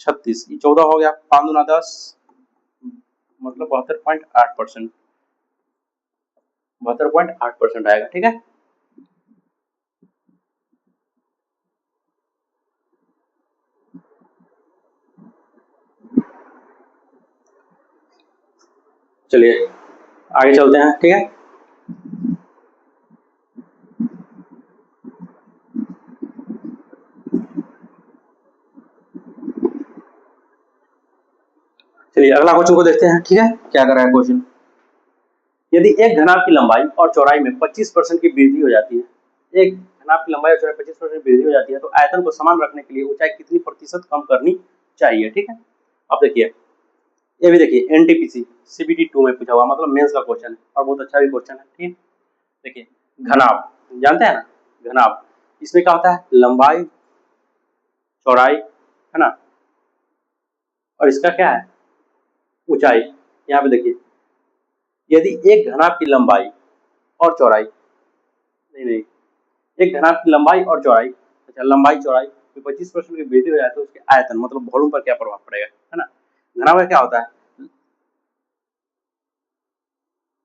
Speaker 1: 36, ये 14 हो गया, 5 दूना 10 मतलब 72.8%, 72.8% आएगा, ठीक है। चलिए आगे चलते हैं, ठीक है। चलिए अगला क्वेश्चन को देखते हैं। ठीक है, क्या कर रहा है क्वेश्चन। यदि एक घनाभ की लंबाई और चौड़ाई में 25% की वृद्धि हो जाती है, एक घनाभ की लंबाई और चौड़ाई 25% वृद्धि हो जाती है, तो आयतन को समान रखने के लिए ऊंचाई कितनी प्रतिशत कम करनी चाहिए। ठीक है, अब देखिए ये भी देखिए एनटीपीसी सीबीटी 2 में पूछा हुआ, मतलब मेंस का क्वेश्चन है और बहुत अच्छा भी क्वेश्चन है। ठीक, देखिए घनाभ जानते हैं ना, घनाभ इसमें क्या होता है, लंबाई चौड़ाई है ना, और इसका क्या है ऊंचाई। यहाँ पे देखिए यदि एक घनाभ की लंबाई और चौड़ाई, नहीं नहीं, एक घनाभ की लंबाई और चौड़ाई, अच्छा लंबाई चौड़ाई 25% की वृद्धि हो जाए तो उसके आयतन मतलब वॉल्यूम पर क्या प्रभाव पड़ेगा, है ना। घनाभ में क्या होता है,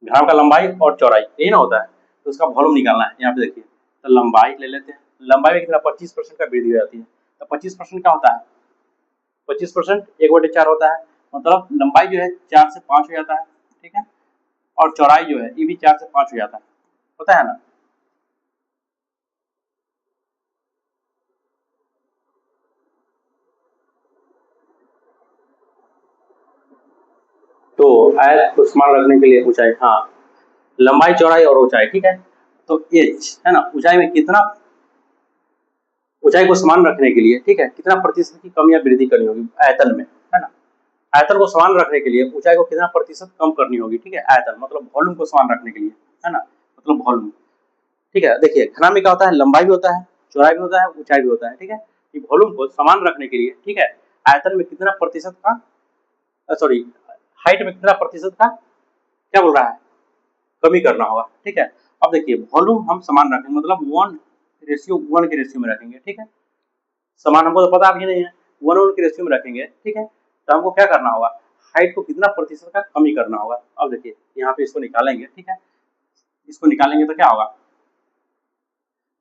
Speaker 1: घनाभ का लंबाई और चौड़ाई यही ना होता है, तो उसका वॉल्यूम निकालना है। यहाँ पे देखिए तो लंबाई ले लेते हैं, लंबाई में कितना 25% का वृद्धि हो जाती है, तो 25% क्या होता है, 25% 1/4 होता है, मतलब लंबाई जो है 4 से 5 हो जाता है। ठीक है, और चौड़ाई जो है ये भी 4 से 5 हो जाता है, पता है ना। तो आयत को समान रखने के लिए ऊंचाई, हाँ लंबाई चौड़ाई और ऊंचाई, ठीक है। तो एच है ना, ऊंचाई में कितना, ऊंचाई को समान रखने के लिए ठीक है कितना प्रतिशत की कम या वृद्धि करनी होगी आयतन में, है ना। आयतन को समान रखने के लिए ऊंचाई को कितना प्रतिशत कम करनी होगी, ठीक है। आयतन मतलब वॉल्यूम को समान रखने के लिए, है ना, मतलब वॉल्यूम। ठीक है, देखिए घनाभ में क्या होता है, लंबाई भी होता है, चौड़ाई भी होता है, ऊंचाई भी होता है। ठीक है, ये वॉल्यूम को समान रखने के लिए ठीक है आयतन में कितना प्रतिशत का, सॉरी हाइट में कितना प्रतिशत का क्या बोल रहा है, कमी करना होगा। ठीक है, अब देखिए वॉल्यूम हम समान रखेंगे मतलब 1:1 के रेशियो में रखेंगे। ठीक है, समान हमको तो पता भी नहीं है, 1:1 के रेशियो में रखेंगे। ठीक है, तो हमको क्या करना होगा, हाइट को कितना प्रतिशत का कमी करना होगा। अब देखिए यहाँ पे इसको निकालेंगे, ठीक है, इसको निकालेंगे तो क्या होगा,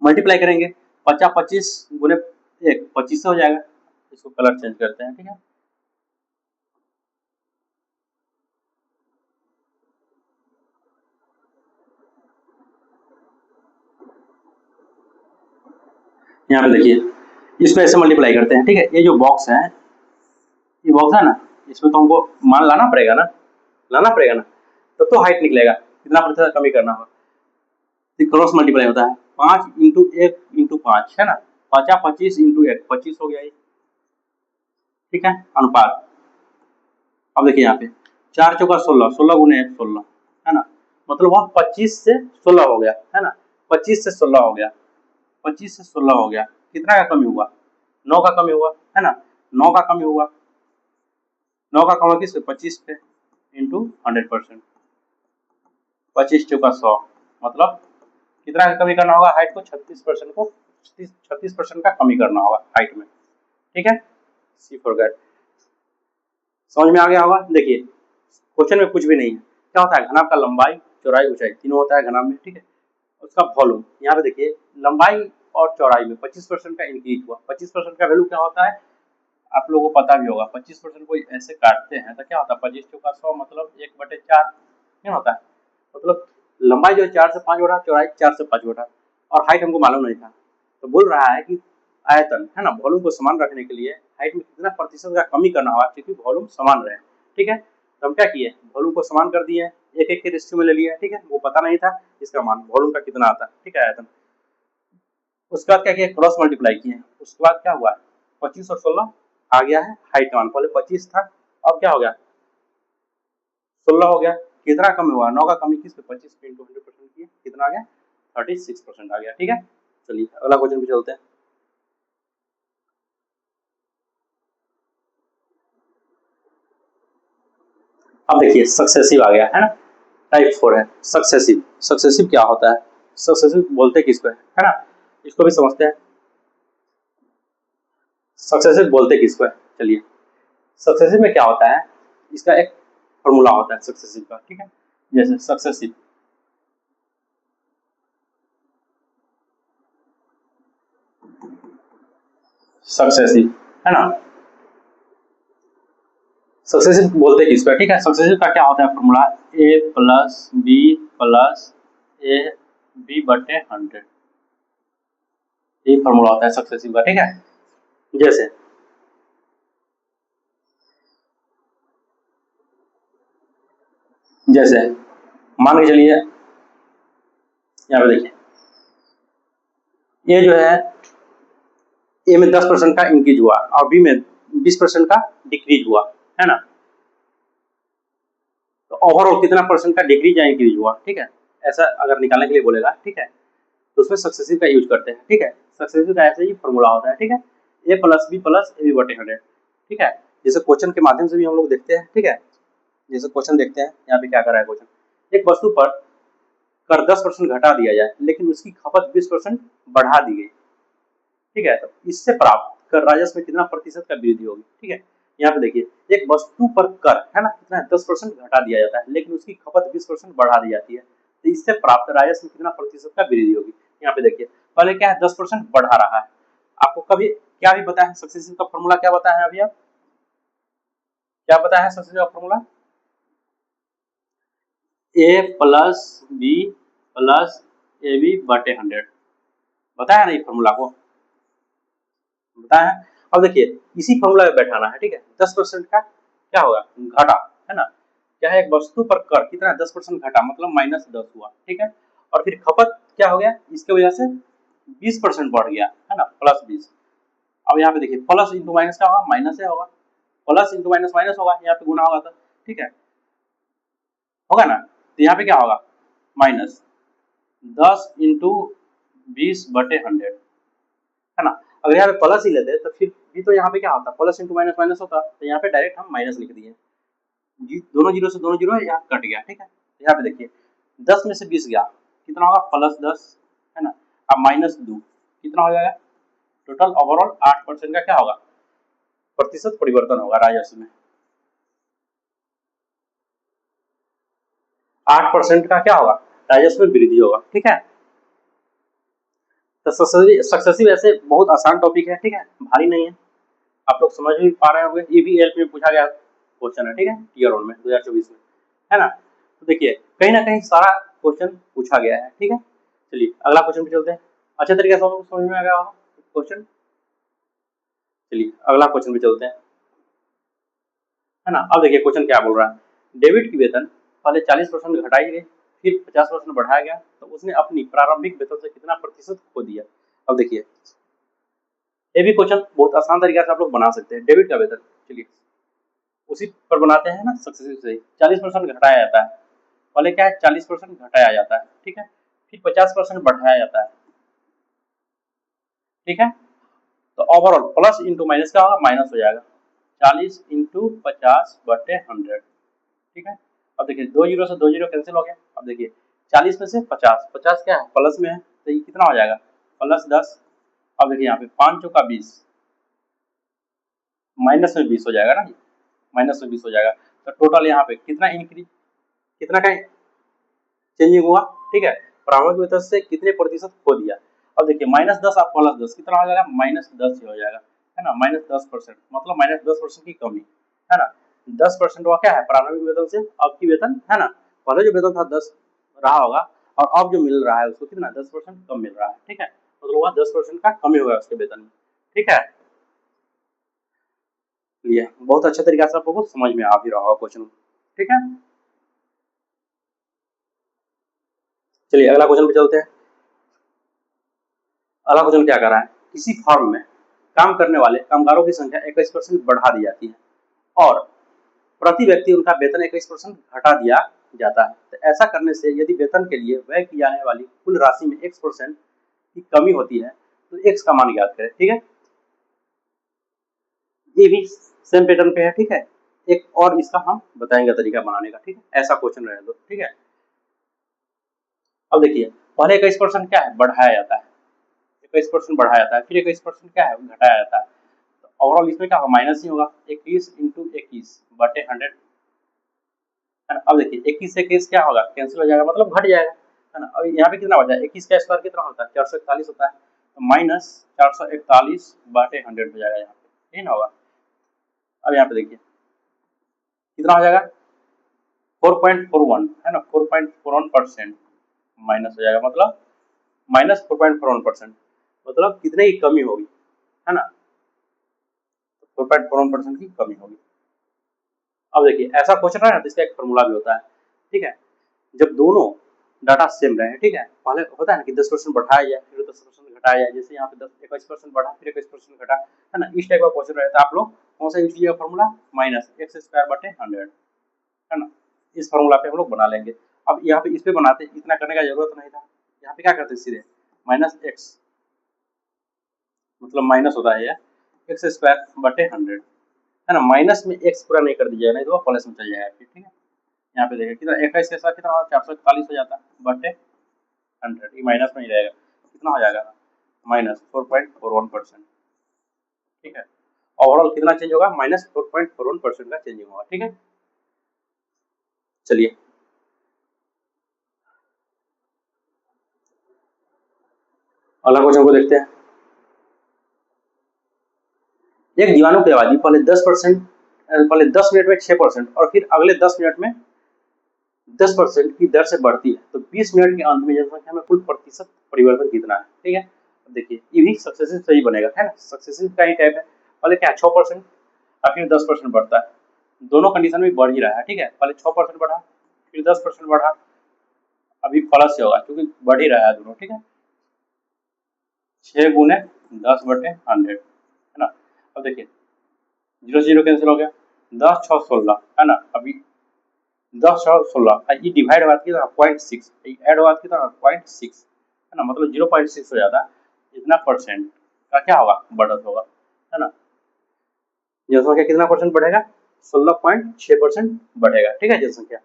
Speaker 1: मल्टीप्लाई करेंगे, 50 25 गुने 1 25 हो जाएगा। इसको कलर चेंज करते हैं। ठीक है, यहाँ पे देखिए इसको ऐसे मल्टीप्लाई करते हैं। ठीक है, ये जो बॉक्स है, ये बॉक्स है ना, इसमें तो हमको मान लाना पड़ेगा ना, लाना पड़ेगा ना, तब तो हाइट निकलेगा कितना प्रतिशत कमी करना होगा। क्रॉस मल्टीप्लाई होता है 5 × 1 × 5 है ना, 50 25 × 1 25 हो गया ये। ठीक है, अनुपात। अब देखिए यहाँ पे 4 × 4 = 16, 16 × 1 = 16 है ना, मतलब वह 25 से 16 हो गया, है ना, 25 से 16 हो गया, 25 से 16 हो गया, कितना का कमी हुआ, 9 का कमी हुआ, है ना, 9 का कमी हुआ, 9 का कमी किस पे, 25 पे इंटू 100%, 25 × 100 मतलब कितना का कमी करना होगा, हाइट को 36% को 36% का कमी करना होगा हाइट में। ठीक है, सी फॉर दैट, समझ में आ गया होगा। देखिए क्वेश्चन में कुछ भी नहीं है, क्या होता है, घनाभ का लंबाई चौड़ाई ऊंचाई तीनों होता है घनाभ में। ठीक है, उसका वॉल्यूम यहाँ पे देखिए लंबाई और चौड़ाई में 25% का इंक्रीज हुआ। 25% का वैल्यू क्या होता है, आप लोगों को पता भी होगा, 25% को ऐसे काटते हैं तो क्या होता है, 25 × 100 मतलब 1/4 क्या होता है, मतलब लंबाई जो है 4 से 5 बढ़ा, चौड़ाई 4 से 5 बढ़ा, और हाइट हमको मालूम नहीं था। तो बोल रहा है कि आयतन है ना, वॉल्यूम को समान रखने के लिए हाइट में कितना प्रतिशत का कमी करना होगा, क्योंकि वॉल्यूम समान रहे। ठीक है, तो हम क्या किए, वॉल्यूम को समान कर दिए, 1:1 के रेशियो में ले लिया। ठीक है, वो पता नहीं था इसका मान वॉल्यूम का कितना आता है। ठीक है, आयतन, उसके बाद क्या किया, क्रॉस मल्टीप्लाई किए, उसके बाद क्या हुआ, 25 और 16 आ गया है हाइट का मान, पहले 25 था, अब क्या हो गया 16 हो गया, कितना कम हुआ, 9 का कमी किस पे, 25 पे इंटू 100% किया, कितना आ गया 36% आ गया। ठीक है, चलिए अगला क्वेश्चन पे चलते हैं। अब देखिए सक्सेसिव आ गया है ना, टाइप 4 है सक्सेसिव। सक्सेसिव क्या होता है, सक्सेसिव बोलते किसको है ना, इसको भी समझते हैं, सक्सेसिव बोलते किसको है। चलिए सक्सेसिव में क्या होता है, इसका एक फॉर्मूला होता है सक्सेसिव का। ठीक है, जैसे सक्सेसिव, सक्सेसिव है ना, सक्सेसिव बोलते किसको है। ठीक है, सक्सेसिव का क्या होता है फॉर्मूला, a + b + ab/100, ये फॉर्मूला होता है सक्सेसिव का। ठीक है, जैसे जैसे मान के चलिए यहाँ पे देखिए, ये जो है ए में 10% का इंक्रीज हुआ और बी में 20% का डिक्रीज हुआ, है ना। तो ओवरऑल कितना परसेंट का डिक्रीज या इंक्रीज हुआ, ठीक है, ऐसा अगर निकालने के लिए बोलेगा, ठीक है, तो उसमें सक्सेसिव का यूज करते हैं, ठीक है। सक्सेसिव का ऐसे ही फॉर्मूला होता है, ठीक है, A plus B plus A B बटे 100, ठीक है। जैसे क्वेश्चन के माध्यम से भी हम लोग देखते हैं, ठीक है। जैसे क्वेश्चन देखते हैं, यहाँ पे क्या कर रहा है क्वेश्चन, एक वस्तु पर कर 10% घटा दिया जाए लेकिन उसकी खपत 20% बढ़ा दी गई, ठीक है, तो इससे प्राप्त कर राजस्व में कितना प्रतिशत का वृद्धि होगी, ठीक है। यहाँ पे देखिए एक वस्तु पर कर, है ना, कितना है 10% घटा दिया जाता है लेकिन उसकी खपत 20% बढ़ा दी जाती है, तो इससे प्राप्त राजस्व में कितना प्रतिशत का वृद्धि होगी। यहाँ पे देखिए पहले क्या है 10% बढ़ा रहा है, आपको कभी क्या भी पता है सक्सेसिव का फॉर्मूला क्या बताया है अभी, आप क्या पता है सक्सेसिव का formula, A plus B plus A B बटे 100, बताया ना ये फॉर्मूला को, बताया है। अब देखिए इसी फॉर्मूला में बैठाना है, ठीक है। 10% का क्या होगा घटा, है ना, क्या है एक वस्तु पर कर कितना 10% घटा मतलब -10 हुआ, ठीक है। और फिर खपत क्या हो गया इसके वजह से 20% बढ़ गया, है ना, +20। अब यहाँ पे देखिए प्लस इंटू माइनस क्या होगा, माइनस है होगा, प्लस इंटू माइनस माइनस होगा, यहाँ पे गुना होगा तो, ठीक है, होगा ना। तो यहाँ पे क्या होगा -10 × 20/100, है ना। अगर यहाँ पे प्लस ही लेते तो फिर भी तो यहाँ पे क्या होता प्लस इंटू माइनस माइनस होता, तो यहाँ पे डायरेक्ट हम माइनस लिख दिए, दोनों जीरो से दोनों जीरो यहाँ कट गया, ठीक है। तो यहाँ पे देखिए 10 में से 20 गया कितना होगा +10, है ना। अब -2 कितना हो जाएगा, टोटल ओवरऑल 8% का क्या होगा प्रतिशत परिवर्तन होगा राजस्व में, 8% का क्या होगा राजस्व में वृद्धि होगा, ठीक है। तो सक्सेसिव ऐसे बहुत आसान टॉपिक है, ठीक है, भारी नहीं है, आप लोग समझ भी पा रहे होंगे। ये भी एल में पूछा गया क्वेश्चन है, ठीक है, टीयर 1 में 2024 में, है ना। तो देखिए कहीं ना कहीं सारा क्वेश्चन पूछा गया है, ठीक है। चलिए अगला क्वेश्चन पे चलते हैं, अच्छे तरीके से समझ में आ गया होगा क्वेश्चन। चलिए अगला क्वेश्चन पे चलते हैं, है ना। अब देखिए क्वेश्चन क्या बोल रहा है, डेविड की वेतन पहले 40% घटाई गई फिर 50% बढ़ाया गया तो उसने अपनी प्रारंभिक वेतन से कितना प्रतिशत खो दिया। अब देखिए ये भी क्वेश्चन बहुत आसान तरीके से आप लोग बना सकते हैं। डेबिट का वेतन, चलिए उसी पर बनाते हैं ना, सक्सेसिव से 40% घटाया जाता है, पहले क्या है 40% घटाया जाता है, ठीक है, फिर 50% बढ़ाया जाता है, ठीक है। तो ओवरऑल प्लस इंटू माइनस क्या होगा माइनस हो जाएगा, 40 × 50/100, ठीक है। अब देखिए 2 जीरो से 2 जीरो कैंसिल हो गया। अब देखिए 40 में से 50, 50 क्या है प्लस में है तो ये कितना हो जाएगा +10। अब देखिए यहाँ पे 5 चौका 20, माइनस में 20 हो जाएगा ना, माइनस में 20 हो जाएगा। तो टोटल यहाँ पे कितना इंक्रीज, कितना का चेंजिंग हुआ, ठीक है, प्रारंभिक वेतन से कितने प्रतिशत खो दिया। अब देखिए -10 और +10 कितना हो जाएगा -10 ही हो जाएगा, है ना, -10% मतलब -10% की कमी, है ना। 10% हुआ क्या है प्रारंभिक वेतन से अब की वेतन, है ना, पहले जो वेतन था 10 रहा होगा और अब जो मिल रहा है उसको कितना 10% कम मिल रहा है, ठीक है, मतलब वह 10% का कमी होगा उसके वेतन में, ठीक है। लिए बहुत अच्छे तरीके से आप लोगों को समझ में आ भी रहा होगा क्वेश्चन, ठीक है। चलिए अगला क्वेश्चन पे चलते हैं। अगला क्वेश्चन क्या कर रहा है, किसी फर्म में काम करने वाले कामगारों की संख्या 21% बढ़ा दी जाती है और प्रति व्यक्ति उनका वेतन 21% घटा दिया जाता है, तो ऐसा करने से यदि वेतन के लिए व्यय की जाने वाली कुल राशि में x% की कमी होती है तो x का मान ज्ञात करें, ठीक है। ये भी सेम पैटर्न पे है, ठीक है, एक और इसका हम बताएंगे तरीका बनाने का, ठीक है, ऐसा क्वेश्चन रहे दो, ठीक है। अब देखिए पहले 21% क्या है बढ़ाया जाता है, 21% बढ़ाया जाता है, फिर 21% क्या है घटाया जाता है, तो ओवरऑल इसमें क्या होगा माइनस ही होगा, 21 × 21/100, है ना। अब देखिए 21 से 21 क्या होगा कैंसिल हो जाएगा मतलब घट जाएगा, है ना। अब यहाँ पे कितना बचा 21 का स्क्वायर कितना होता है 441 होता है, तो -441/100 हो जाएगा यहाँ पे, ठीक ना होगा। अब यहाँ पे देखिए कितना हो जाएगा 4.41, है ना, 4.41% माइनस हो जाएगा मतलब -4.41% मतलब कितने की कमी होगी, है ना, 4.41% की कमी होगी। अब देखिए ऐसा क्वेश्चन है ना तो इसका एक फॉर्मूला भी होता है, ठीक है। जब दोनों डाटा सेम रहे, ठीक है, पहले होता है ना कि 10% बढ़ाया जाए फिर 10% घटाया जाए, जैसे यहाँ पे 21% बढ़ा फिर 21% घटा, है ना, इस टाइप का क्वेश्चन रहे तो आप लोग कौन सा यूज कीजिएगा फॉर्मूला, -x²/100, है ना, इस फॉर्मूला पे हम लोग बना लेंगे। अब यहाँ पे इस पे बनाते इतना करने का जरूरत नहीं था, यहाँ पे क्या करते सीधे -x, मतलब माइनस होता है x²/100, है ना, माइनस में x पूरा नहीं कर दीजिएगा, नहीं तो प्लस में चल जाएगा, ठीक है। यहाँ पे देखिए कितना 21 के साथ कितना 441 हो जाता है बटे 100, ये माइनस में ही रहेगा, कितना हो जाएगा -4.41%, ठीक है। ओवरऑल कितना चेंज होगा, -4.41% का चेंजिंग होगा, ठीक है। चलिए अगला क्वेश्चन को देखते हैं। एक जीवाणु की आबादी पहले 10 मिनट में 6% और फिर अगले 10 मिनट में 10% की दर से बढ़ती है, तो 20 मिनट के अंत में जनसंख्या में कुल प्रतिशत परिवर्तन कितना है, ठीक है। देखिए ये भी सक्सेसिव सही बनेगा, है ना, सक्सेसिव का ही टाइप है, पहले क्या 6% और फिर 10% बढ़ता है, दोनों कंडीशन में बढ़ ही रहा है, ठीक है, पहले 6% बढ़ा फिर 10% बढ़ा, अभी प्लस से होगा क्योंकि बढ़ ही रहा है दोनों, ठीक है। 6 गुने 10/100, है ना। अब देखिए 0 0 कैंसिल हो गया, 10 6 16, है ना, अभी 10 6 16 ये डिवाइड हुआ कितना 0.6, ऐड हुआ कितना 0.6, है ना, मतलब 0.6 हो जाता है, इतना परसेंट का क्या होगा बढ़त होगा, है ना। जनसंख्या कितना परसेंट बढ़ेगा 16.6% बढ़ेगा, ठीक है जनसंख्या।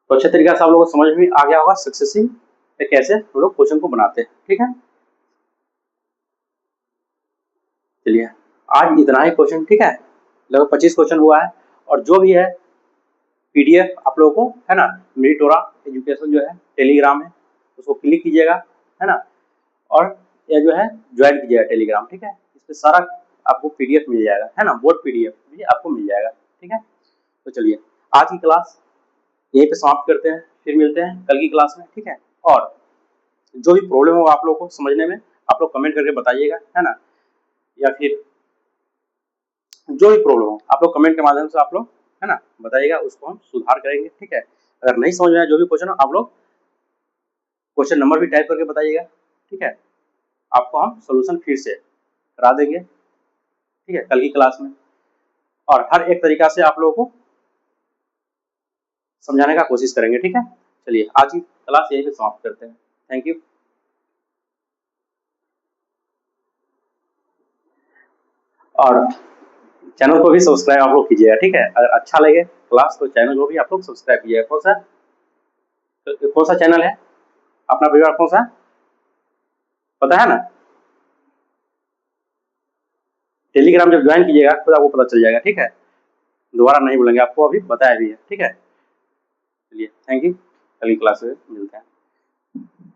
Speaker 1: तो अच्छे तरीके से आप लोगों को समझ में आ गया होगा सक्सेसिव कैसे हम लोग क्वेश्चन को बनाते हैं, ठीक है। चलिए आज इतना ही क्वेश्चन, ठीक है, लगभग 25 क्वेश्चन हुआ है, और जो भी है पीडीएफ आप लोगों को, है ना, मेरिटोरा एजुकेशन जो है टेलीग्राम है उसको क्लिक कीजिएगा, है ना, और यह जो है ज्वाइन कीजिएगा टेलीग्राम, ठीक है, इस पे सारा आपको पीडीएफ मिल जाएगा, है ना, बोर्ड पीडीएफ भी आपको मिल जाएगा, ठीक है। तो चलिए आज की क्लास यहीं पे समाप्त करते हैं, फिर मिलते हैं कल की क्लास में, ठीक है। और जो भी प्रॉब्लम हो आप लोग को समझने में आप लोग कमेंट करके बताइएगा, है ना, या फिर जो भी प्रॉब्लम हो आप लोग कमेंट के माध्यम से आप लोग, है ना, बताइएगा, उसको हम सुधार करेंगे, ठीक है। अगर नहीं समझ में आया जो भी क्वेश्चन हो आप लोग क्वेश्चन नंबर भी टाइप करके बताइएगा, ठीक है, आपको हम सोल्यूशन फिर से करा देंगे, ठीक है, कल की क्लास में, और हर एक तरीका से आप लोगों को समझाने का कोशिश करेंगे, ठीक है। चलिए आज की क्लास यहीं पे समाप्त करते हैं, थैंक यू। और चैनल को भी सब्सक्राइब आप लोग कीजिएगा, ठीक है, अगर अच्छा लगे क्लास तो चैनल को भी आप लोग सब्सक्राइब कीजिएगा। कौन सा चैनल है अपना परिवार, कौन सा पता है ना, टेलीग्राम जब ज्वाइन कीजिएगा तो आपको पता चल जाएगा, ठीक है, दोबारा नहीं बोलेंगे, आपको अभी बताया भी है, ठीक है। चलिए थैंक यू, कल की क्लास में मिलते हैं।